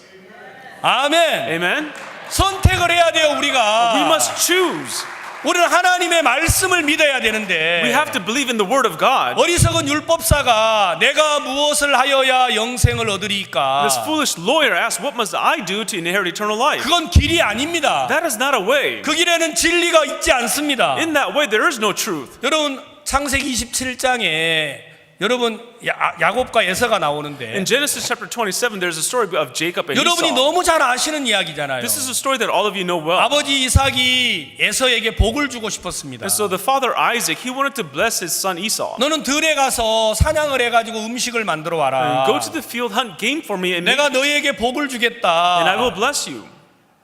아멘. Amen? 선택을 해야 돼요 We 우리가. must choose. 우리는 하나님의 말씀을 믿어야 되는데 We have to believe in the word of God. 어리석은 율법사가 내가 무엇을 하여야 영생을 얻으리까? This foolish lawyer asked, what must I do to inherit eternal life? 그건 길이 아닙니다. That is not a way. 그 길에는 진리가 있지 않습니다. In that way, there is no truth. 여러분 창세기 27장에 여러분 야곱과 에서가 나오는데 In Genesis chapter 27, there's a story of Jacob and 여러분이 Esau. 너무 잘 아시는 이야기잖아요. This is a story that all of you know well. 아버지 이삭이 에서에게 복을 주고 싶었습니다. And so the father Isaac, he wanted to bless his son Esau. 너는 들에 가서 사냥을 해가지고 음식을 만들어 와라. Go to the field, hunt game for me, and 내가 너희에게 복을 주겠다. I will bless you.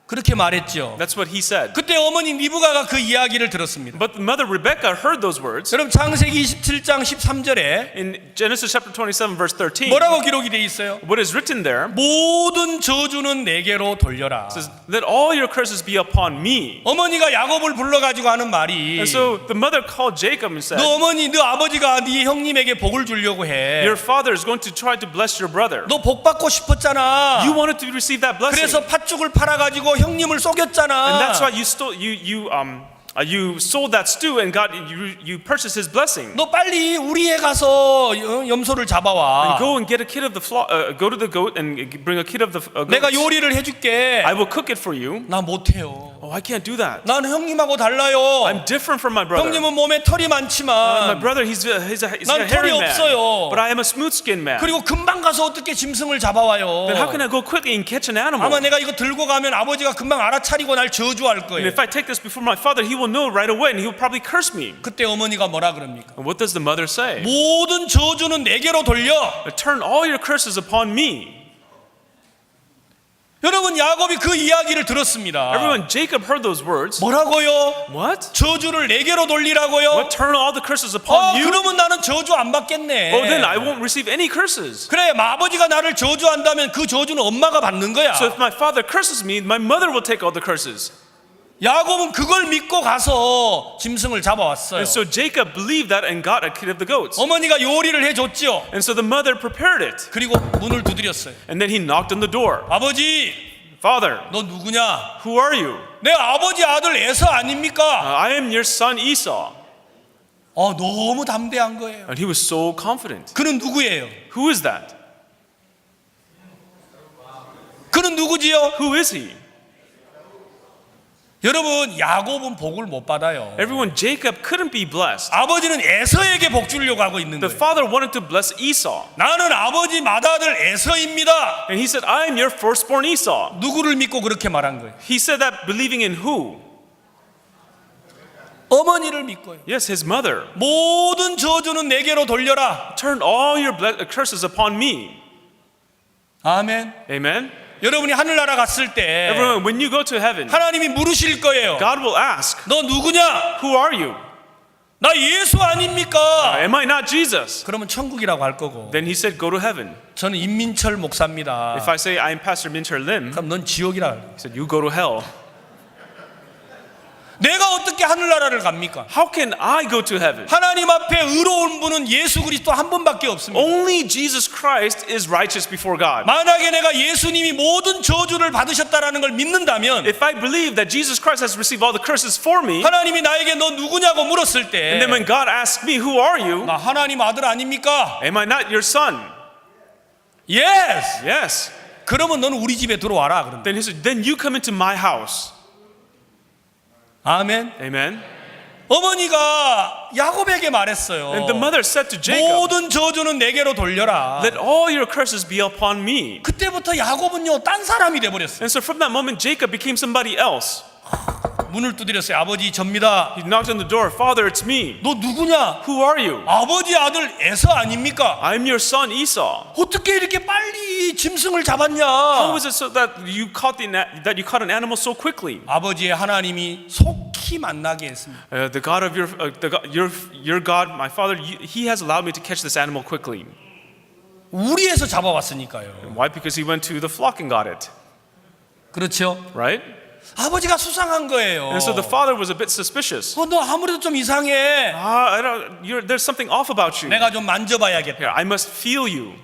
그렇게 말했죠. That's what he said. 그때 어머니 리브가가 그 이야기를 들었습니다. But mother Rebecca heard those words. 여러분 창세기 27장 13절에 In Genesis chapter 27, verse 13, 뭐라고 기록이 돼 있어요? what is written there 모든 저주는 내게로 돌려라. says, let all your curses be upon me. 어머니가 야곱을 불러가지고 하는 말이 And so the mother called Jacob and said, 너 어머니 너 아버지가 네 형님에게 복을 주려고 해. your father is going to try to bless your brother. 너 복 받고 싶었잖아. You wanted to receive that blessing. 그래서 팥죽을 팔아가지고 형님을 속였잖아. And that's why you stole you sold that stew and you purchased his blessing. 너 빨리 우리에 가서 염소를 잡아와. Go and get a kid of the flock. Go to the goat and bring a kid of the 내가 goats. 요리를 해줄게. I will cook it for you. 나 못해요. Oh, I can't do that. 난 형님하고 달라요. I'm different from my brother. 형님은 몸에 털이 My 많지만 brother, he's a 난 hairy 털이 man. 없어요. But I am a smooth-skinned man. 그리고 금방 가서 어떻게 짐승을 잡아와요. Then how can I go quickly and catch an animal? 아마 내가 이거 들고 가면 아버지가 금방 알아차리고 날 저주할 And 거예요. if I take this before my father, he will know right away and he will probably curse me. 그때 어머니가 뭐라 그럽니까? And what does the mother say? 모든 저주는 내게로 돌려. Turn all your curses upon me. 여러분 야곱이 그 이야기를 들었습니다. Everyone, Jacob heard those words. 뭐라고요? What? 저주를 내게로 돌리라고요? What? Turn all the curses upon you? 그러면 나는 저주 안 받겠네. Oh, then I won't receive any curses. 그래, 아버지가 나를 저주한다면 그 저주는 엄마가 받는 거야. So if my father curses me, my mother will take all the curses. 야곱은 그걸 믿고 가서 짐승을 잡아왔어요. And so Jacob believed that and got a kid of the goats. 어머니가 요리를 해줬지요. And so the mother prepared it. 그리고 문을 두드렸어요. And then he knocked on the door. 아버지, Father, 너 누구냐? who are you? 내 아버지 아들 에서 아닙니까? I am your son Esau. 너무 담대한 거예요. And he was so confident. 그는 누구예요? Who is that? 그는 누구지요? Who is he? 여러분, 야곱은 복을 못 받아요. Everyone, Jacob couldn't be blessed. 아버지는 에서에게 복 주려고 하고 있는 The 거예요. father wanted to bless Esau. 나는 아버지 맏아들 에서입니다. And he said, I am your firstborn Esau. 누구를 믿고 그렇게 말한 거예요? He said that believing in who? 어머니를 믿고요. Yes, his mother. 모든 저주는 내게로 돌려라. Turn all your curses upon me. 아멘. Amen. 여러분이 하늘나라 갔을 때 Everyone, when you go to heaven, 하나님이 물으실 거예요. God will ask, 너 누구냐? who are you? 나 예수 아닙니까? Am I not Jesus? 그러면 천국이라고 할 거고. Then he said, go to heaven. 저는 임민철 목사입니다. If I say I am Pastor Mincher Lim, 그럼 넌 지옥이라. he said, you go to hell. 내가 어떻게 하늘나라를 갑니까? How can I go to heaven? 하나님 앞에 의로운 분은 예수 그리스도 한 분밖에 없습니다. Only Jesus Christ is righteous before God. 만약에 내가 예수님이 모든 저주를 받으셨다라는 걸 믿는다면 If I believe that Jesus Christ has received all the curses for me, 하나님이 나에게 너 누구냐고 물었을 때 and then when God asks me, who are you? 나 하나님 아들 아닙니까? Am I not your son? Yes. Yes. 그러면 너는 우리 집에 들어와라. 그런다. Then he said, then you come into my house. 아멘. Amen. 어머니가 야곱에게 말했어요. And the mother said to Jacob, 모든 저주는 내게로 돌려라. let all your curses be upon me. 그때부터 야곱은요 딴 사람이 돼 버렸어요. And so from that moment, Jacob became somebody else. 문을 두드렸어요. 아버지 접니다. He knocked on the door. Father, it's me. 너 누구냐? Who are you? 아버지 아들 에서 아닙니까? I'm your son Esau. 어떻게 이렇게 빨리 짐승을 잡았냐? How is it so that you caught an animal so quickly? 아버지의 하나님이 속히 만나게 했습니다. The God of your God, my father, he has allowed me to catch this animal quickly. 우리에서 잡아왔으니까요. Why? Because he went to the flock and got it. 그렇죠? Right? 아버지가 수상한 거예요. And so the father was a bit suspicious. 너 아무래도 좀 이상해. There's something off about you. 내가 좀 만져봐야겠다. Here, I must feel you.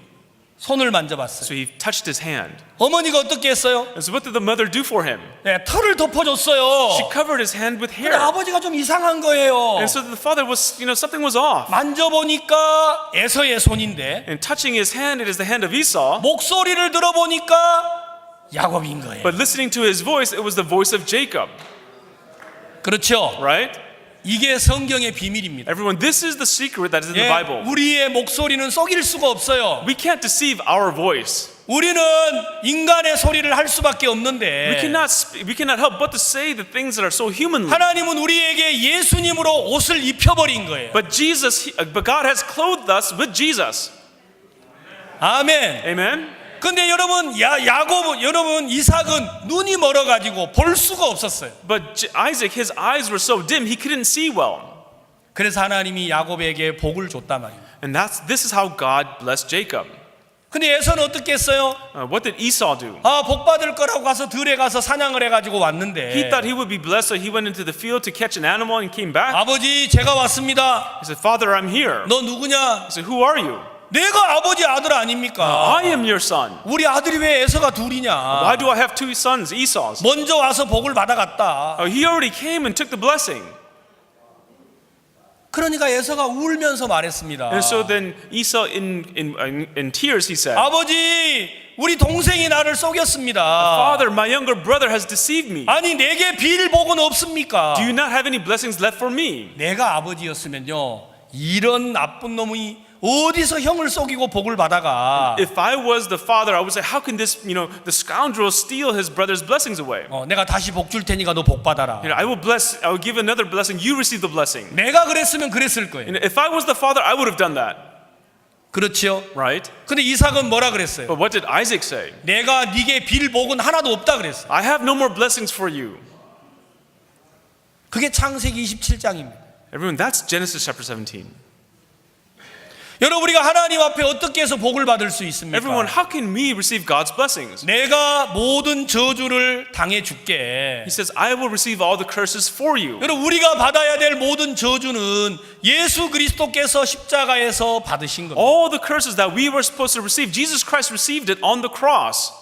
손을 만져봤어요. So he touched his hand. 어머니가 어떻게 했어요? And so what did the mother do for him? 네, 털을 덮어줬어요. She covered his hand with 근데 hair. 아버지가 좀 이상한 거예요. And so the father was, something was off. 만져보니까 에서의 손인데 And touching his hand, it is the hand of Esau. 목소리를 들어보니까 야곱인 거예요. But listening to his voice, it was the voice of Jacob. 그렇죠? Right? 이게 성경의 비밀입니다. Everyone, this is the secret that is in the 예, Bible. 우리의 목소리는 속일 수가 없어요. We can't deceive our voice. 우리는 인간의 소리를 할 수밖에 We 없는데 cannot help but to say the things that are so humanly. 하나님은 우리에게 예수님으로 옷을 입혀버린 거예요. But God has clothed us with Jesus. 아멘. Amen. 근데 여러분 이삭은 눈이 멀어가지고 볼 수가 없었어요. But Isaac, his eyes were so dim, he couldn't see well. 그래서 하나님이 야곱에게 복을 줬단 말이에요. And this is how God blessed Jacob. 근데 에서는 어떻게 했어요? What did Esau do? 복 받을 거라고 가서 들에 가서 사냥을 해가지고 왔는데 He thought he would be blessed, so he went into the field to catch an animal and came back. 아버지 제가 왔습니다. He said, Father, I'm here. 너 누구냐? He said, who are you? 내가 아버지 아들 아닙니까? I am your son. 우리 아들이 왜 에서가 둘이냐? Why do I have two sons, Esau's? 먼저 와서 복을 받아갔다. He already came and took the blessing. 그러니까 에서가 울면서 말했습니다. And so then Esau, in tears, he said, 아버지, 우리 동생이 나를 속였습니다. Father, my younger brother has deceived me. 아니 내게 빌 복은 없습니까? Do you not have any blessings left for me? 내가 아버지였으면요, 이런 나쁜 놈이 어디서 형을 속이고 복을 받아가? If I was the father, I would say, how can this, the scoundrel steal his brother's blessings away? 내가 다시 복 줄 테니까 너 복 받아라. I will give another blessing, you receive the blessing. 내가 그랬으면 그랬을 거예요. If I was the father, I would have done that. 그렇죠? Right? 근데 이삭은 뭐라 그랬어요? But what did Isaac say? 내가 네게 빌 복은 하나도 없다 그랬어요. I have no more blessings for you. 그게 창세기 27장입니다. Everyone, that's Genesis chapter 17. 여러분 우리가 하나님 앞에 어떻게 해서 복을 받을 수 있습니까? Everyone, how can we receive God's blessings? 내가 모든 저주를 당해 줄게. He says, I will receive all the curses for you. 여러분 우리가 받아야 될 모든 저주는 예수 그리스도께서 십자가에서 받으신 겁니다. All the curses that we were supposed to receive, Jesus Christ received it on the cross.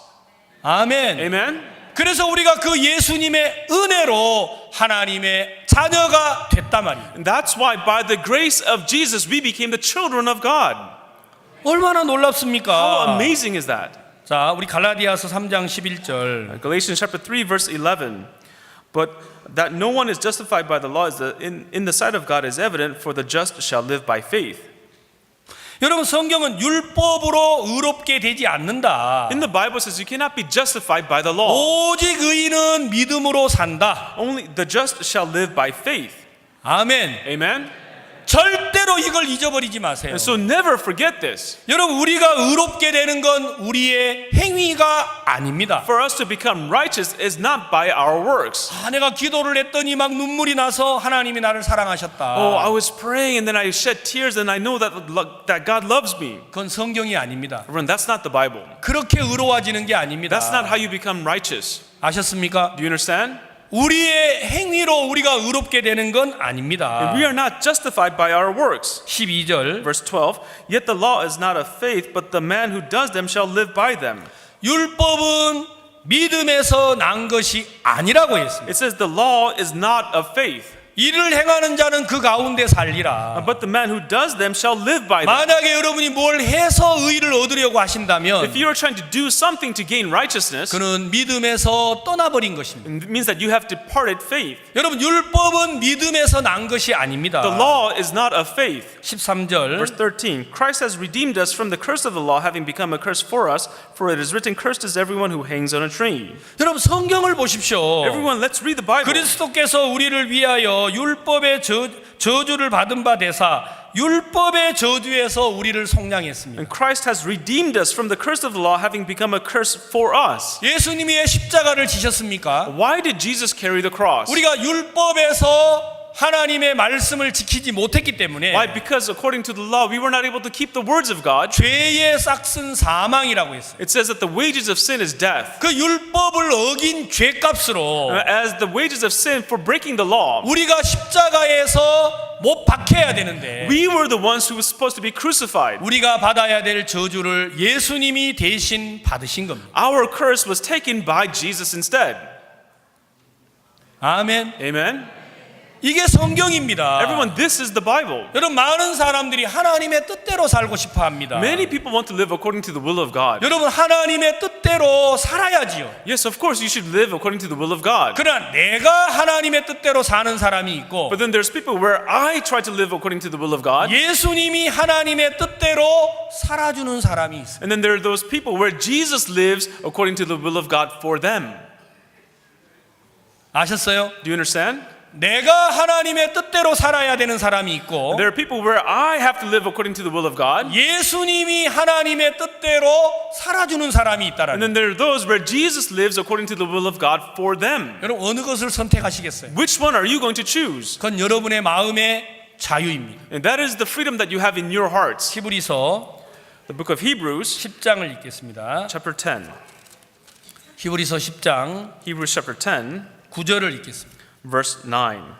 아멘. Amen? 그래서 우리가 그 예수님의 은혜로 하나님의 자녀가 됐단 말이에요. And that's why by the grace of Jesus we became the children of God. 얼마나 놀랍습니까? How amazing is that? 자, 우리 갈라디아서 3장 11절. Galatians chapter 3 verse 11. But that no one is justified by the law is in the sight of God is evident, for the just shall live by faith. 여러분 성경은 율법으로 의롭게 되지 않는다. In the Bible says you cannot be justified by the law. 오직 의인은 믿음으로 산다. Only the just shall live by faith. 아멘. Amen? 절대로 이걸 잊어버리지 마세요. And so never forget this. 여러분 우리가 의롭게 되는 건 우리의 행위가 아닙니다. For us to become righteous is not by our works. 내가 기도를 했더니 막 눈물이 나서 하나님이 나를 사랑하셨다. Oh, I was praying and then I shed tears and I know that God loves me. 그건 성경이 아닙니다. Friend, that's not the Bible. 그렇게 의로워지는 게 아닙니다. That's not how you become righteous. 아셨습니까? Do you understand? 우리의 행위로 우리가 의롭게 되는 건 아닙니다. We are not justified by our works. 12절 Verse 12, yet the law is not of faith, but the man who does them shall live by them. 율법은 믿음에서 난 것이 아니라고 했습니다. It says the law is not of faith, 이를 행하는 자는 그 가운데 살리라. but the man who does them shall live by them. 만약에 여러분이 뭘 해서 의를 얻으려고 하신다면 If you are trying to do something to gain righteousness, 그는 믿음에서 떠나버린 것입니다. it means that you have departed faith. 여러분 율법은 믿음에서 난 것이 아닙니다. The law is not of faith. 13절 Verse 13, Christ has redeemed us from the curse of the law, having become a curse for us, for it is written, cursed is everyone who hangs on a tree. 여러분 성경을 보십시오. Everyone, let's read the Bible. 그리스도께서 우리를 위하여 율법의 저주를 받은 바 되사 율법의 저주에서 우리를 속량했습니다. And Christ has redeemed us from the curse of the law, having become a curse for us. 예수님이 왜 십자가를 지셨습니까? Why did Jesus carry the cross? 우리가 율법에서 하나님의 말씀을 지키지 못했기 때문에 Why? Because according to the law, we were not able to keep the words of God. 죄의 싹슨 사망이라고 했어요. It says that the wages of sin is death. 그 율법을 어긴 죄값으로 As the wages of sin for breaking the law, 우리가 십자가에서 못 박혀야 되는데 we were the ones who were supposed to be crucified. 우리가 받아야 될 저주를 예수님이 대신 받으신 겁니다. Our curse was taken by Jesus instead. 아멘. Amen? 이게 성경입니다. Everyone, this is the Bible. 여러분 많은 사람들이 하나님의 뜻대로 살고 싶어 합니다. Many people want to live according to the will of God. 여러분 하나님의 뜻대로 살아야지요. Yes, of course, you should live according to the will of God. 그러나 내가 하나님의 뜻대로 사는 사람이 있고 But then there's people where I try to live according to the will of God. 예수님이 하나님의 뜻대로 살아주는 사람이 있어요. And then there are those people where Jesus lives according to the will of God for them. 아셨어요? Do you understand? 내가 하나님의 뜻대로 살아야 되는 사람이 있고 There are people where I have to live according to the will of God. 예수님이 하나님의 뜻대로 살아주는 사람이 And 있다라는 then there are those where Jesus lives according to the will of God for them. 여러분 어느 것을 선택하시겠어요? Which one are you going to choose? 그건 여러분의 마음의 자유입니다. And that is the freedom that you have in your hearts. 히브리서 The book of Hebrews, 10장을 읽겠습니다. chapter 10. 히브리서 10장 Hebrews chapter 10, 9절을 읽겠습니다. verse 9.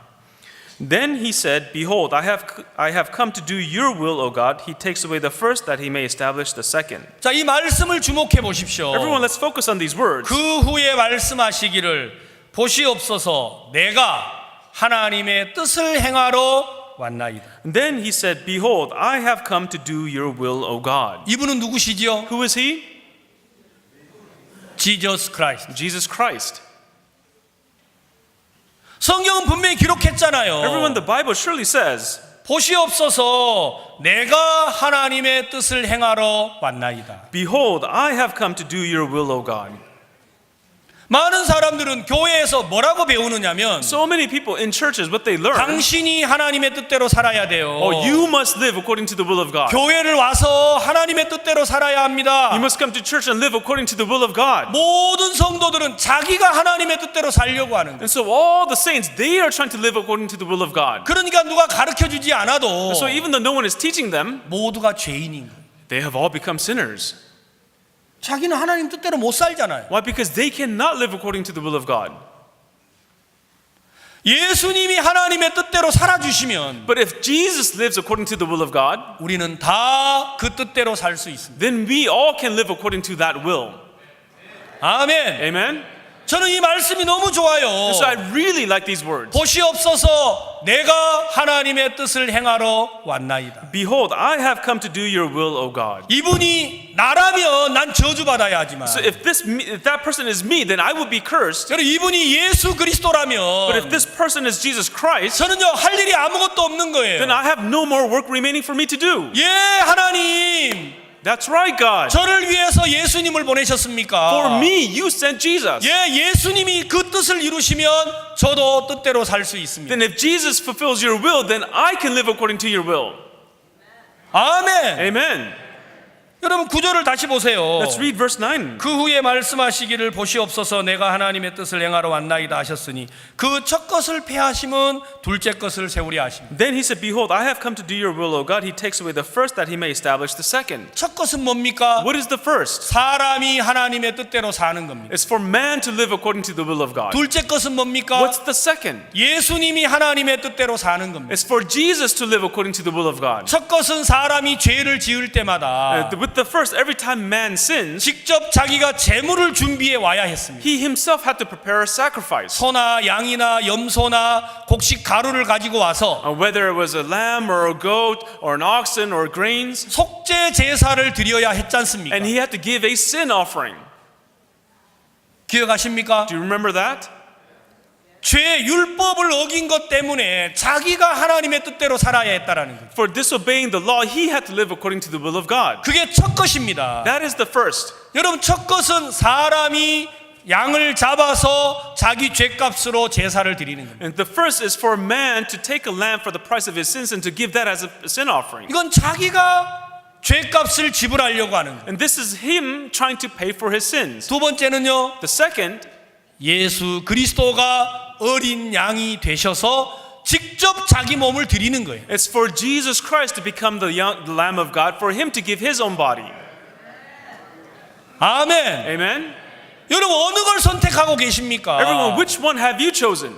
Then he said, Behold, I have come to do your will, O God. He takes away the first that he may establish the second. 자, 이 말씀을 주목해 보십시오. Everyone, let's focus on these words. 그 후에 말씀하시기를 보시옵소서 내가 하나님의 뜻을 행하러 왔나이다. Then he said, Behold, I have come to do your will, O God. 이분은 누구시지요? Who is he? Jesus Christ. Jesus Christ. 성경은 분명히 기록했잖아요. Everyone, the Bible surely says, 보시옵소서 내가 하나님의 뜻을 행하러 왔나이다. Behold, I have come to do your will, O God. 많은 사람들은 교회에서 뭐라고 배우느냐면 So many people in churches, what they learn, 당신이 하나님의 뜻대로 살아야 돼요. oh, you must live according to the will of God. 교회를 와서 하나님의 뜻대로 살아야 합니다. You must come to church and live according to the will of God. 모든 성도들은 자기가 하나님의 뜻대로 살려고 하는 거예요. And so all the saints, they are trying to live according to the will of God. 그러니까 누가 가르쳐 주지 않아도 So even though no one is teaching them, 모두가 죄인인 거예요. they have all become sinners. 자기는 하나님 뜻대로 못 살잖아요. Why? Because they cannot live according to the will of God. 예수님이 하나님의 뜻대로 살아주시면 But if Jesus lives according to the will of God, 우리는 다 그 뜻대로 살 수 있습니다. then we all can live according to that will. 아멘. Amen? 저는 이 말씀이 너무 좋아요. And so I really like these words. 보시옵소서 내가 하나님의 뜻을 행하러 왔나이다. Behold, I have come to do your will, O God. 이분이 나라면 난 저주받아야 하지만 So if that person is me, then I would be cursed. 여러분 이분이 예수 But if 그리스도라면 this person is Jesus Christ, 저는요 할 일이 아무것도 없는 거예요. then I have no more work remaining for me to do. 예 하나님 That's right, God. 저를 위해서 예수님을 보내셨습니까? For me, you sent Jesus. 예 예수님이 그 뜻을 이루시면 저도 뜻대로 살 수 있습니다. Then if Jesus fulfills your will, then I can live according to your will. 아멘. Amen. 여러분 9절을 다시 보세요. Let's read verse 9. 그 후에 말씀하시기를 보시옵소서 내가 하나님의 뜻을 행하러 왔나이다 하셨으니 그 첫 것을 폐하심은 둘째 것을 세우려 하십니다. Then he said, Behold, I have come to do your will, O God. He takes away the first that he may establish the second. 첫 것은 뭡니까? What is the first? 사람이 하나님의 뜻대로 사는 겁니다. It's for man to live according to the will of God. 둘째 것은 뭡니까? What's the second? 예수님이 하나님의 뜻대로 사는 겁니다. It's for Jesus to live according to the will of God. 첫 것은 사람이 죄를 지을 때마다 With the first, every time man sins, 직접 자기가 제물을 준비해 와야 했습니다. he himself had to prepare a sacrifice. 소나 양이나 염소나 곡식 가루를 가지고 와서 Whether it was a lamb or a goat or an oxen or grains, 속죄 제사를 드려야 했지 않습니까? and he had to give a sin offering. 기억하십니까? Do you remember that? 죄 율법을 어긴 것 때문에 자기가 하나님의 뜻대로 살아야 했다라는 거죠. For disobeying the law, he had to live according to the will of God. 그게 첫 것입니다. That is the first. 여러분 첫 것은 사람이 양을 잡아서 자기 죄값으로 제사를 드리는 겁니다. And the first is for man to take a lamb for the price of his sins and to give that as a sin offering. 이건 자기가 죄값을 지불하려고 하는 거예요. And this is him trying to pay for his sins. 두 번째는요. The second, 예수 그리스도가 어린 양이 되셔서 직접 자기 몸을 드리는 거예요. it's for Jesus Christ to become the Lamb of God, for him to give his own body. 아멘. Amen? 여러분 어느 걸 선택하고 계십니까? Everyone, which one have you chosen?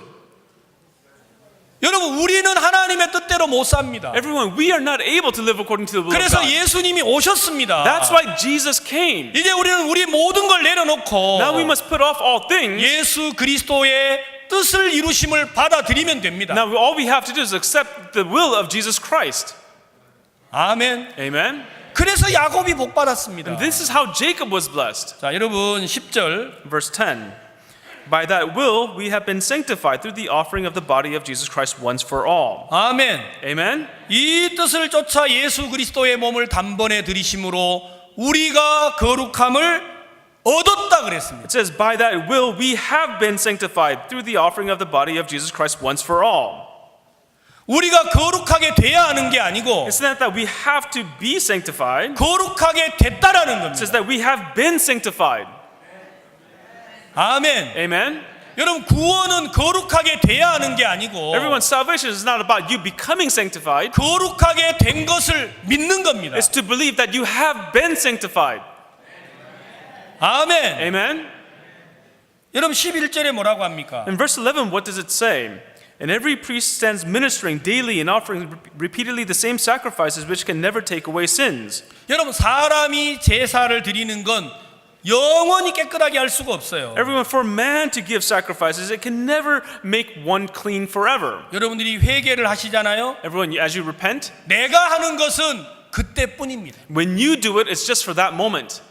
여러분 우리는 하나님의 뜻대로 못 삽니다. Everyone, we are not able to live according to the will of 그래서 God. 예수님이 오셨습니다. That's why Jesus came. 이제 우리는 우리 모든 걸 내려놓고 Now we must put off all things. 예수 그리스도의 뜻을 이루심을 받아들이면 됩니다. Now all we have to do is accept the will of Jesus Christ. 아멘. Amen? 그래서 야곱이 복 받았습니다. This is how Jacob was blessed. 자, 여러분 10절 Verse 10. By that will we have been sanctified through the offering of the body of Jesus Christ once for all. 아멘. Amen? 이 뜻을 쫓아 예수 그리스도의 몸을 단번에 들이심으로 우리가 거룩함을 얻었다 그랬습니다. It says, by that will we have been sanctified through the offering of the body of Jesus Christ once for all. 우리가 거룩하게 돼야 하는 게 아니고 It's not that we have to be sanctified. 거룩하게 됐다라는 It says 겁니다. that we have been sanctified. 아멘. Amen? 여러분 구원은 거룩하게 돼야 하는 게 아니고 Everyone's salvation is not about you becoming sanctified. 거룩하게 된 것을 믿는 겁니다. It's to believe that you have been sanctified. 아멘. Amen? 여러분 11절에 뭐라고 합니까? In verse 11, what does it say? And every priest stands ministering daily and offering repeatedly the same sacrifices which can never take away sins. 여러분 사람이 제사를 드리는 건 영원히 깨끗하게 할 수가 없어요. Everyone, for man to give sacrifices, it can never make one clean forever. 여러분들이 회개를 하시잖아요. Everyone, as you repent, 내가 하는 것은 그때뿐입니다. when you do it, it's just for that moment.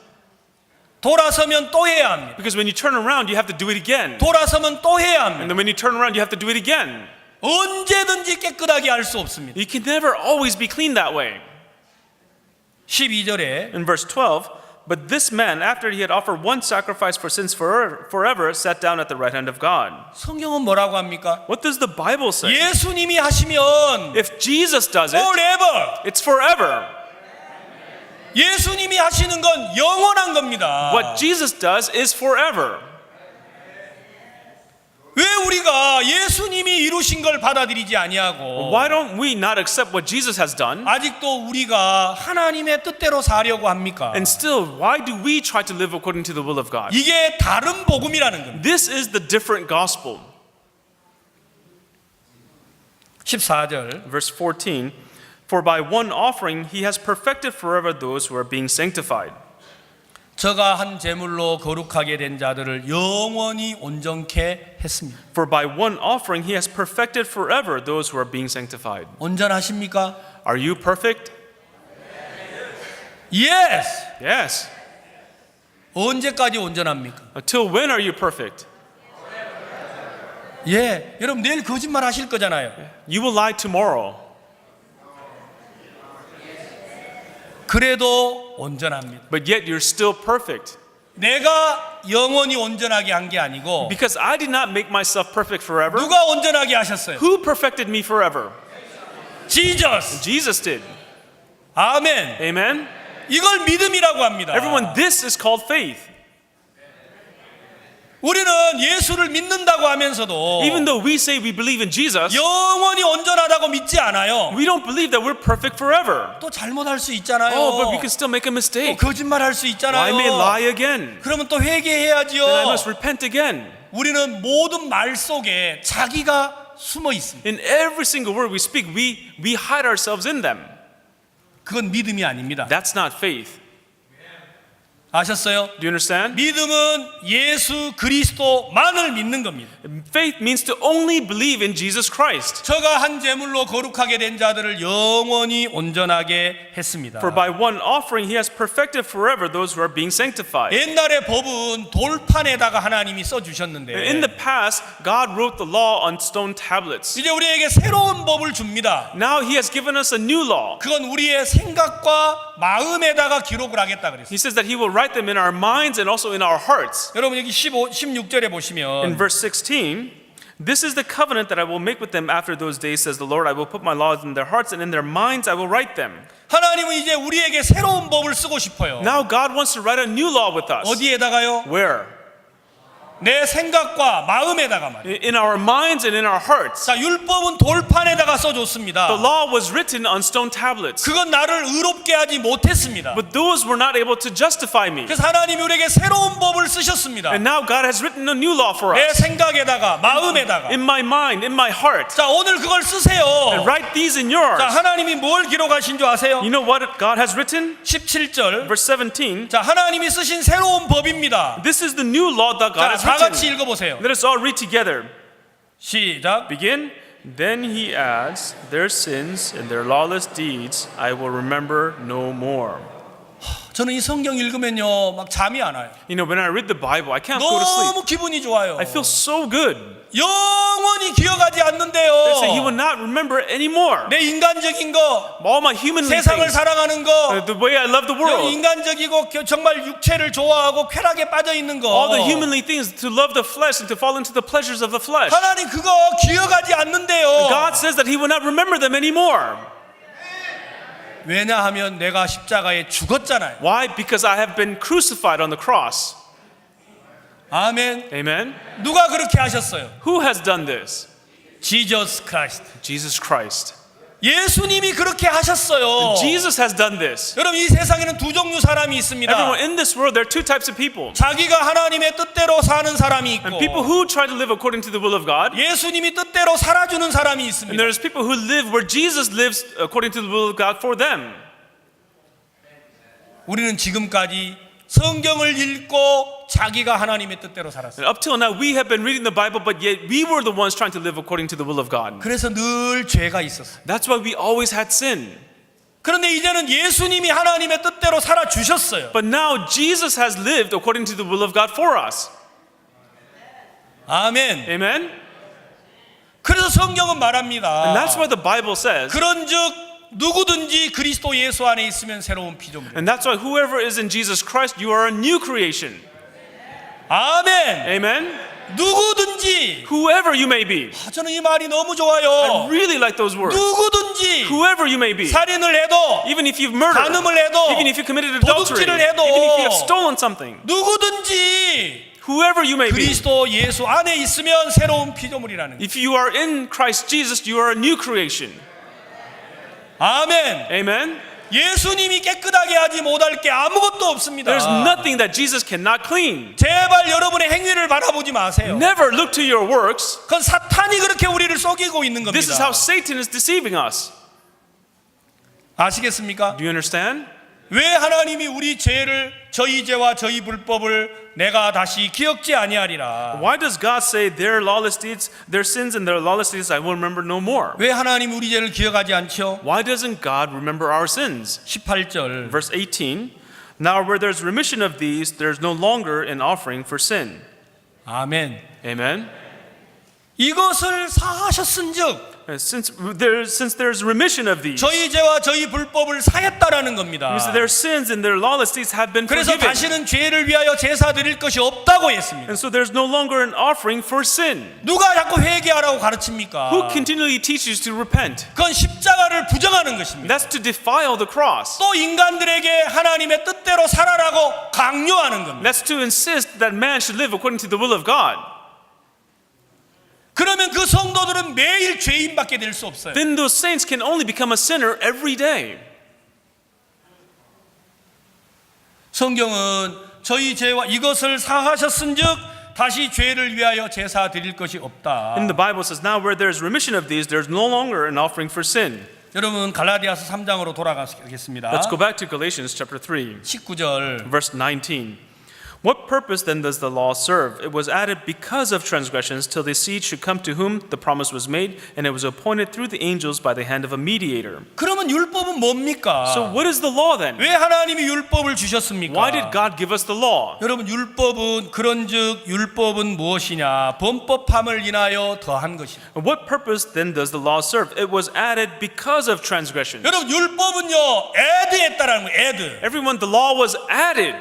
돌아서면 또 해야 합니다. Because when you turn around, you have to do it again. 돌아서면 또 해야 And 합니다. then when you turn around, you have to do it again. 언제든지 깨끗하게 할 수 없습니다. You can never always be clean that way. 12절에 In verse 12, but this man, after he had offered one sacrifice for sins forever, sat down at the right hand of God. 성경은 뭐라고 합니까? What does the Bible say? 예수님이 하시면 If Jesus does it, forever. it's forever. 예수님이 하시는 건 영원한 겁니다. What Jesus does is forever. 왜 우리가 예수님이 이루신 걸 받아들이지 아니하고 Why don't we not accept what Jesus has done? 아직도 우리가 하나님의 뜻대로 사려고 합니까? And still, why do we try to live according to the will of God? 이게 다른 복음이라는 겁니다. This is the different gospel. 14절 Verse 14, for by one offering he has perfected forever those who are being sanctified. 저가 한 제물로 거룩하게 된 자들을 영원히 온전케 했습니다. For by one offering he has perfected forever those who are being sanctified. 온전하십니까? Are you perfect? Yes. Yes. 언제까지 온전합니까? Until when are you perfect? 예, 여러분 내일 거짓말 하실 거잖아요. You will lie tomorrow. 그래도 온전합니다. But yet you're still perfect. 내가 영원히 온전하게 한 게 아니고 Because I did not make myself perfect forever. 누가 온전하게 하셨어요? Who perfected me forever? Jesus. Jesus did. 아멘. Amen? 이걸 믿음이라고 합니다. Everyone, this is called faith. 우리는 예수를 믿는다고 하면서도 Even though we say we believe in Jesus, 영원히 온전하다고 믿지 않아요. we don't believe that we're perfect forever. 또 잘못할 수 있잖아요. Oh, but we can still make a 또 mistake. 거짓말할 수 I 있잖아요. may lie again. 그러면 또 회개해야지요. Then I must repent again. 우리는 모든 말 속에 자기가 숨어 있습니다. In every single word we speak, we hide ourselves in them. 그건 믿음이 아닙니다. That's not faith. 아셨어요? Do you understand? 믿음은 예수 그리스도만을 믿는 겁니다. Faith means to only believe in Jesus Christ. 저가 한 제물로 거룩하게 된 자들을 영원히 온전하게 했습니다. For by one offering he has perfected forever those who are being sanctified. 옛날의 법은 돌판에다가 하나님이 써주셨는데 In the past, God wrote the law on stone tablets. 이제 우리에게 새로운 법을 줍니다. Now he has given us a new law. 그건 우리의 생각과 마음에다가 기록을 하겠다 그랬어요. He says that he will write them in our minds and also in our hearts. 여러분 여기 16절에 In 보시면 verse 16, this is the covenant that I will make with them after those days, says the Lord. I will put my laws in their hearts and in their minds I will write them. 하나님은 이제 우리에게 새로운 법을 쓰고 싶어요. Now God wants to write a new law with us. 어디에다가요? Where? 내 생각과 마음에다가 말이에요. In our minds and in our hearts. 자, 율법은 돌판에다가 The 써줬습니다. law was written on stone tablets. 그건 나를 의롭게 하지 못했습니다. But those were not able to justify me. 그래서 하나님이 우리에게 새로운 법을 쓰셨습니다. And now God has written a new law for 내 us. 생각에다가 마음에다가. In my mind, in my heart. 자, 오늘 그걸 쓰세요. And write these in yours. 자, 하나님이 뭘 기록하신 줄 아세요? You know what God has written? 17절. Verse 17. 자, 하나님이 쓰신 새로운 법입니다. This is the new law that God 자, has 다 같이 written. 읽어보세요. Let us all read together. 시작. Begin. Then he adds, their sins and their lawless deeds I will remember no more. 저는 이 성경 읽으면요, 막 잠이 안 와요. You know, when I read the Bible, I can't go to sleep. 너무 기분이 좋아요. I feel so good. 영원히 기억하지 않는데요. They say he will not remember anymore. 내 인간적인 거, All my humanly 세상을 things, 사랑하는 거, the way I love the world, 인간적이고 정말 육체를 좋아하고 쾌락에 빠져 있는 거. all the humanly things, to love the flesh and to fall into the pleasures of the flesh. 하나님 그거 기억하지 않는데요. God says that he will not remember them anymore. 왜냐하면 내가 십자가에 죽었잖아요. Why? Because I have been crucified on the cross. 아멘. Amen. 누가 그렇게 하셨어요? Who has done this? Jesus Christ. Jesus Christ. 예수님이 그렇게 하셨어요. Jesus has done this. 여러분 이 세상에는 두 종류 사람이 있습니다. Everyone in this world, there are two types of people. 자기가 하나님의 뜻대로 사는 사람이 있고 And people who try to live according to the will of God. 예수님이 뜻대로 살아주는 사람이 And 있습니다. there's people who live where Jesus lives according to the will of God for them. 우리는 지금까지 성경을 읽고 자기가 하나님의 뜻대로 살았어요. And up till now, we have been reading the Bible, but yet we were the ones trying to live according to the will of God. 그래서 늘 죄가 있었어요. That's why we always had sin. 그런데 이제는 예수님이 하나님의 뜻대로 살아주셨어요. But now Jesus has lived according to the will of God for us. 아멘. Amen? 그래서 성경은 말합니다. And that's why the Bible says, 그런즉 누구든지 그리스도 예수 안에 있으면 새로운 피조물이에요. and that's why whoever is in Jesus Christ, you are a new creation. 아멘. Amen? 누구든지. Whoever you may be. 저는 이 말이 너무 I 좋아요. really like those words. 누구든지. Whoever you may be. 살인을 해도, Even if you've murdered, 간음을 해도, even if you committed adultery, 도둑질을 해도, even if you have stolen something, 누구든지 whoever you may be, 그리스도 예수 안에 있으면 새로운 피조물이라는 거예요. if you are in Christ Jesus, you are a new creation. 아멘. Amen? 예수님이 깨끗하게 하지 못할 게 아무것도 없습니다. There's nothing that Jesus cannot clean. 제발 여러분의 행위를 바라보지 마세요. Never look to your works. 그건 사탄이 그렇게 우리를 속이고 있는 겁니다. This is how Satan is deceiving us. 아시겠습니까? Do you understand? 왜 하나님이 우리 죄를 저희 죄와 저희 불법을 내가 다시 기억지 아니하리라? Why does God say their lawless deeds, their sins and their lawless deeds I will remember no more? 왜 하나님 우리 죄를 기억하지 않죠? Why doesn't God remember our sins? 18절. Verse 18. Now where there's remission of these, there's no longer an offering for sin. 아멘. Amen. 이것을 사하셨은즉 Since there's remission of these, 저희 죄와 저희 불법을 사했다라는 겁니다. means their sins and their lawless deeds have been 그래서 forgiven. 다시는 죄를 위하여 제사 드릴 것이 없다고 했습니다. And so there's no longer an offering for sin. 누가 자꾸 회개하라고 가르칩니까? Who continually teaches to repent? 그건 십자가를 부정하는 것입니다. That's to defile the cross. 또 인간들에게 하나님의 뜻대로 살아라고 강요하는 겁니다. That's to insist that man should live according to the will of God. 그러면 그 성도들은 매일 죄인밖에 될 수 없어요. Then those saints can only become a sinner every day. 성경은 저희 죄와 이것을 사하셨은즉 다시 죄를 위하여 제사 드릴 것이 없다. And the Bible says, now where there's remission of these, there's no longer an offering for sin. 여러분 갈라디아서 3장으로 돌아가겠습니다. Let's go back to Galatians chapter 3, 19절. verse 19. What purpose then does the law serve? It was added because of transgressions till the seed should come to whom the promise was made, and it was appointed through the angels by the hand of a mediator. 그러면 율법은 뭡니까? So what is the law then? 왜 하나님이 율법을 주셨습니까? Why did God give us the law? 여러분 율법은 그런즉 율법은 무엇이냐? 범법함을 인하여 더한 것이다. What purpose then does the law serve? It was added because of transgressions. 여러분 율법은요 애드했다라는 거예요. 애드. Everyone, the law was added.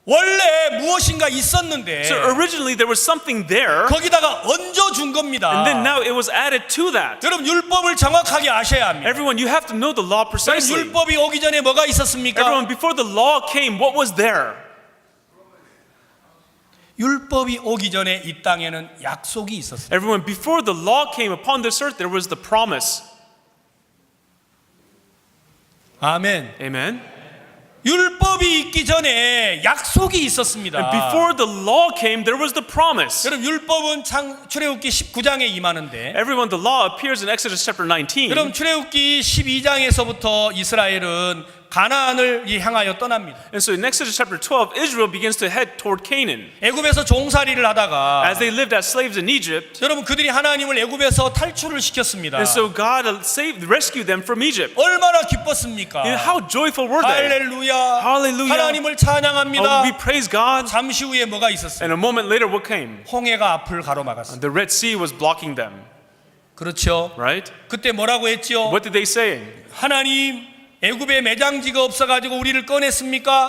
원래 무엇인가 있었는데 So originally there was something there, 거기다가 얹어 준 겁니다. and then now it was added to that. 여러분 율법을 정확하게 아셔야 합니다. Everyone, you have to know the law 여러분 precisely. 율법이 오기 전에 뭐가 있었습니까? Everyone, before the law came, what was there? 율법이 오기 전에 이 땅에는 약속이 있었어요. Everyone, before the law came upon this earth, there was the promise. 아멘. Amen. 율법이 있기 전에 약속이 있었습니다. And before the law came, there was the promise. 여러분 율법은 출애굽기 19장에 임하는데 Everyone, the law appears in Exodus chapter 19. 여러분 출애굽기 12장에서부터 이스라엘은 가나안을 향하여 떠납니다. And so in Exodus chapter 12, Israel begins to head toward Canaan. 애굽에서 종살이를 하다가 As they lived as slaves in Egypt, 여러분 그들이 하나님을 애굽에서 탈출을 시켰습니다. and so God rescued them from Egypt. 얼마나 기뻤습니까? And how joyful were they? 할렐루야. Hallelujah. 하나님을 Oh, 찬양합니다. we praise God. 잠시 후에 뭐가 있었어요? And a moment later, what came? 홍해가 앞을 가로막았어요. The Red Sea was blocking them, 그렇죠? right? 그때 뭐라고 했죠? What did they say? 하나님 애굽에 매장지가 없어가지고 우리를 꺼냈습니까?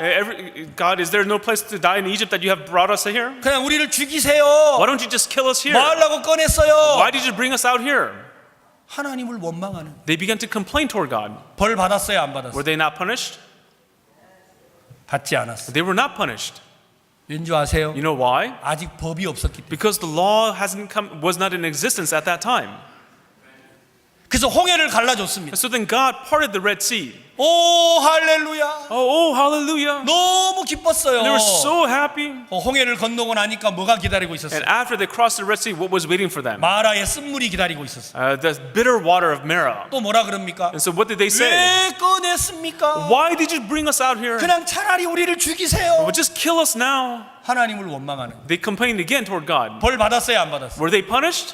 God, is there no place to die in Egypt that you have brought us here? 그냥 우리를 죽이세요. Why don't you just kill us here? 뭐 하려고 꺼냈어요? Why did you bring us out here? 하나님을 원망하는. They began to complain toward God. 벌 받았어요, 안 Were 받았어요? they not punished? 받지 않았어요. They were not punished. 왠지 아세요? You know why? 아직 법이 없었기 때문에. Because the law was not in existence at that time. 그래서 홍해를 갈라줬습니다. So then God parted the Red Sea. 오 할렐루야. Oh, hallelujah. 너무 기뻤어요. They were so happy. 홍해를 건너고 나니까 뭐가 기다리고 And 있었어요? after they crossed the Red Sea, what was waiting for them? 마라의 쓴물이 기다리고 있었어요. The bitter water of Marah. 또 뭐라 그럽니까? And so what did they say? 왜 꺼냈습니까? Why did you bring us out here? 그냥 차라리 우리를 죽이세요. Well, just kill us now. 하나님을 원망하는. They complained again toward God. 벌 받았어요, 안 받았어요? Were they punished?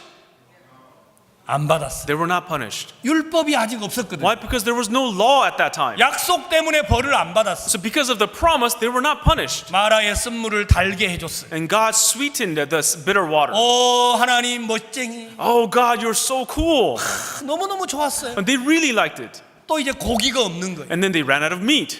안 받았어요. They were not punished. 율법이 아직 없었거든요. Why? Because there was no law at that time. 약속 때문에 벌을 안 받았어요. So because of the promise, they were not punished. 마라의 쓴물을 달게 해줬어요. And God sweetened the bitter water. 오 하나님 멋쟁이. Oh God, you're so cool. 너무너무 좋았어요. And they really liked it. 또 이제 고기가 없는 거예요. And then they ran out of meat.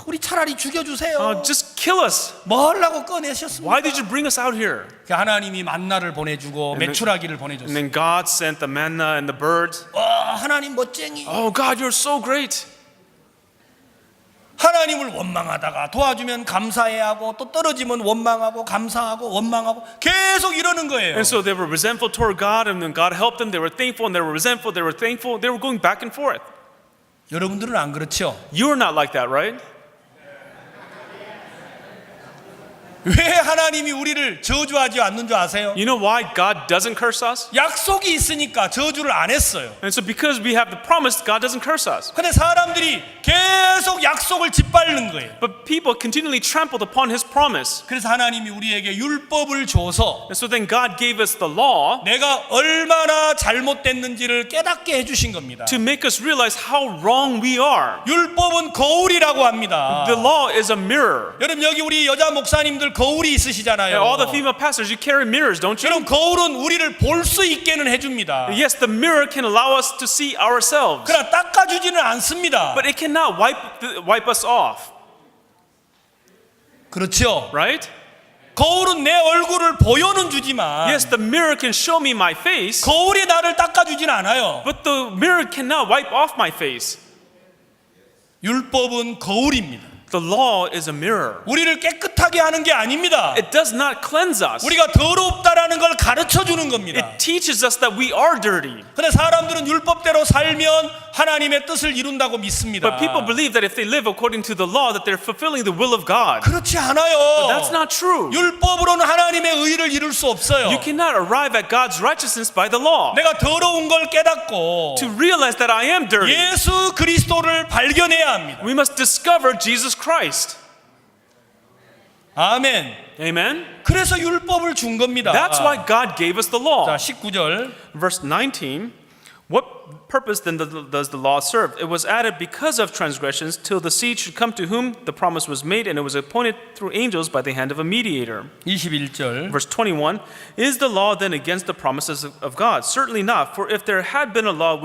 우리 차라리 죽여주세요. Just kill us. 뭐 하려고 꺼내셨습니까? Why did you bring us out here? 하나님이 만나를 보내주고 메추라기를 And 보내줬어요. then God sent the manna and the birds. 와 하나님 멋쟁이. Oh God, you're so great. 하나님을 원망하다가 도와주면 감사해야 하고 또 떨어지면 원망하고 감사하고 원망하고 계속 이러는 거예요. And so they were resentful toward God, and then God helped them. They were thankful, and they were resentful. They were thankful. They were going back and forth. 여러분들은 안 그렇죠? You're not like that, right? 왜 하나님이 우리를 저주하지 않는 줄 아세요? You know why God doesn't curse us? 약속이 있으니까 저주를 안 했어요. And so because we have the promise, God doesn't curse us. 근데 사람들이 계속 약속을 짓밟는 거예요. But people continually trampled upon His promise. 그래서 하나님이 우리에게 율법을 줘서 And so then God gave us the law 내가 얼마나 잘못됐는지를 깨닫게 해주신 겁니다. to make us realize how wrong we are. 율법은 거울이라고 합니다. The law is a mirror. 여러분 여기 우리 여자 목사님들 거울이 있으시잖아요. All the female pastors, you carry mirrors, don't you? 여러분 거울은 우리를 볼 수 있게는 해줍니다. Yes, the mirror can allow us to see ourselves, 그러나 닦아주지는 않습니다. but it cannot wipe us off, 그렇죠? right? 거울은 내 얼굴을 보여는 주지만 Yes, the mirror can show me my face, 거울이 나를 닦아주진 않아요. but the mirror cannot wipe off my face. 율법은 거울입니다. The law is a mirror. 우리를 깨끗하게 하는 게 아닙니다. It does not cleanse us. 우리가 더럽다라는 걸 가르쳐 주는 겁니다. It teaches us that we are dirty. 근데 사람들은 율법대로 살면 하나님의 뜻을 이룬다고 믿습니다. But people believe that if they live according to the law, that they're fulfilling the will of God. 그렇지 않아요. That's not true. 율법으로는 하나님의 의를 이룰 수 없어요. You cannot arrive at God's righteousness by the law. 내가 더러운 걸 깨닫고 To realize that I am dirty, 예수 그리스도를 발견해야 합니다. we must discover Jesus Christ. 아멘. Amen? 그래서 율법을 준 겁니다. That's why God gave us the law. 자, 19절. Verse 19, what purpose then does the law serve? It was added because of transgressions till the seed should come to whom the promise was made, and it was appointed through angels by the hand of a mediator. 21절. Verse 21, is the law then against the promises of God? Certainly not, for if there had been a law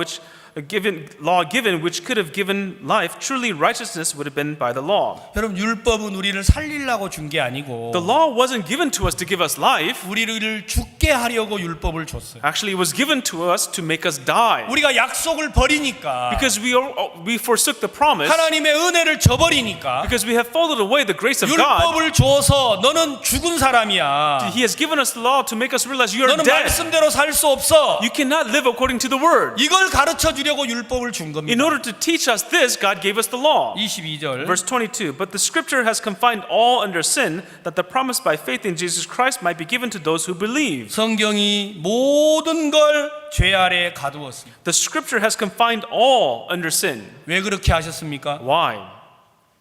given which could have given life, truly righteousness would have been by the law. 여러분 율법은 우리를 살리려고 준 게 아니고 The law wasn't given to us to give us life. 우리를 죽게 하려고 율법을 줬어요. Actually, it was given to us to make us die. 우리가 약속을 버리니까 Because we forsook the promise, 하나님의 은혜를 저버리니까 because we have folded away the grace of God, 율법을 줘서 너는 죽은 사람이야. He has given us the law to make us realize you are 너는 dead. 말씀대로 살 수 없어. You cannot live according to the word. 이걸 가르쳐 주려고 율법을 준 In 겁니다. order to teach us this, God gave us the law. 22절. Verse 22, but the scripture has confined all under sin, that the promise by faith in Jesus Christ might be given to those who believe. 성경이 모든 걸 죄 아래 가두었습니다. The scripture has confined all under sin. 왜 그렇게 하셨습니까? Why?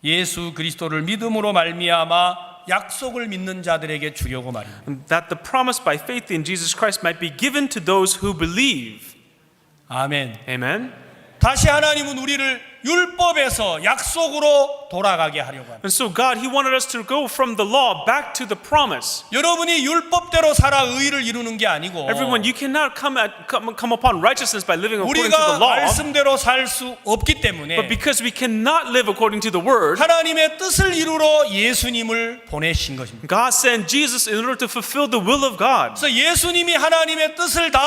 예수 그리스도를 믿음으로 말미암아 약속을 믿는 자들에게 주려고 말입니다. That the promise by faith in Jesus Christ might be given to those who believe. 아멘. Amen? 다시 하나님은 우리를 율법에서 약속으로 돌아가게 하려고 합니다. And so God, He wanted us to go from the law back to the promise. 여러분이 율법대로 살아 의를 이루는 게 아니고 Everyone, you cannot come upon righteousness by living according to the 우리가 law. 말씀대로 살 수 없기 때문에 But because we cannot live according to the word, 하나님의 뜻을 이루러 예수님을 보내신 것입니다. God sent Jesus in order to fulfill the will of God. 그래서 예수님이 하나님의 뜻을 다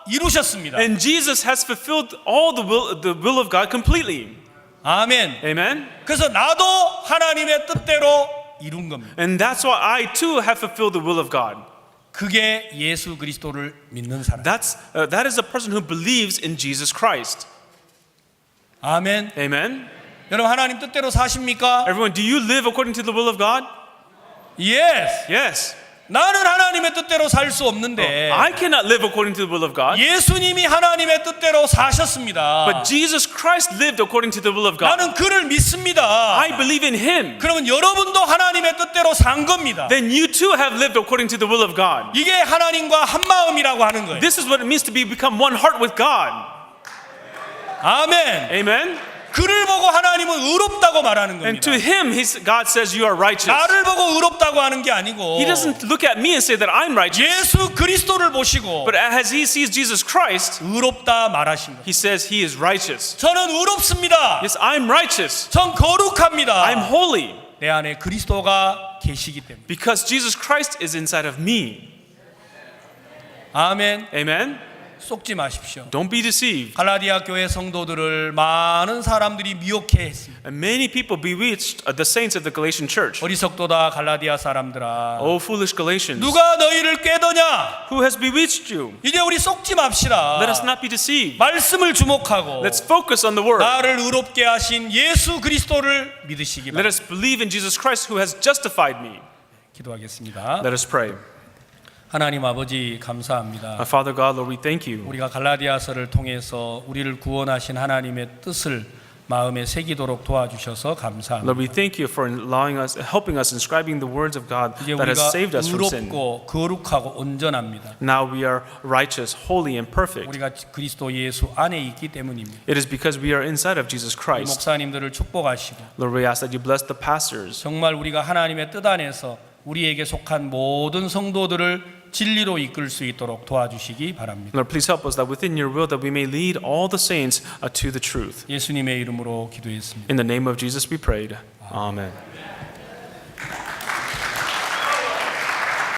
이루셨습니다. And Jesus has fulfilled all the will of God completely. 아멘. Amen? 그래서 나도 하나님의 뜻대로 이룬 겁니다. And that's why I too have fulfilled the will of God. 그게 예수 그리스도를 믿는 사람. That is a person who believes in Jesus Christ. 아멘. Amen? 여러분 하나님 뜻대로 사십니까? Everyone, do you live according to the will of God? Yes. Yes. 나는 하나님의 뜻대로 살 수 없는데 I cannot live according to the will of God. 예수님이 하나님의 뜻대로 사셨습니다. But Jesus Christ lived according to the will of God. 나는 그를 믿습니다. I believe in Him. 그러면 여러분도 하나님의 뜻대로 산 겁니다. Then you too have lived according to the will of God. 이게 하나님과 한 마음이라고 하는 거예요. This is what it means to become one heart with God. 아멘. Amen? 그를 보고 하나님은 의롭다고 말하는 And 겁니다. to Him, God says you are righteous. 나를 보고 의롭다고 하는 게 아니고 He doesn't look at me and say that I'm righteous. 예수 그리스도를 보시고 But as He sees Jesus Christ, 의롭다 말하신 거예요. He says He is righteous. 저는 의롭습니다. Yes, I'm righteous. 전 거룩합니다. I'm holy. 내 안에 그리스도가 계시기 때문에. Because Jesus Christ is inside of me. 아멘. Amen? 속지 마십시오. Don't be deceived. 갈라디아 교회 성도들을 많은 사람들이 미혹해 했습니다. And many people bewitched the saints of the Galatian church. 어리석도다 갈라디아 사람들아. Oh, foolish Galatians. 누가 너희를 꾀더냐? Who has bewitched you? 이제 우리 속지 맙시다. Let us not be deceived. 말씀을 주목하고 Let's focus on the word. 나를 의롭게 하신 예수 그리스도를 믿으시기 Let 바랍니다. us believe in Jesus Christ who has justified me. 기도하겠습니다. Let us pray. 하나님 아버지 감사합니다. Our Father God, Lord, we thank you. 우리가 갈라디아서를 통해서 우리를 구원하신 하나님의 뜻을 마음에 새기도록 도와주셔서 감사합니다. Lord, we thank you for helping us inscribing the words of God 이제 that has 우리가 saved us from sin. 의롭고 거룩하고 온전합니다. Now we are righteous, holy, and perfect. 우리가 그리스도 예수 안에 있기 때문입니다. It is because we are inside of Jesus 우리 Christ. 목사님들을 축복하시고 Lord, we ask that you bless the pastors. 정말 우리가 하나님의 뜻 안에서 우리에게 속한 모든 성도들을 진리로 이끌 수 있도록 도와주시기 바랍니다. Lord, please help us that within your will that we may lead all the saints to the truth. 예수님의 이름으로 기도했습니다. In the name of Jesus we prayed. Amen.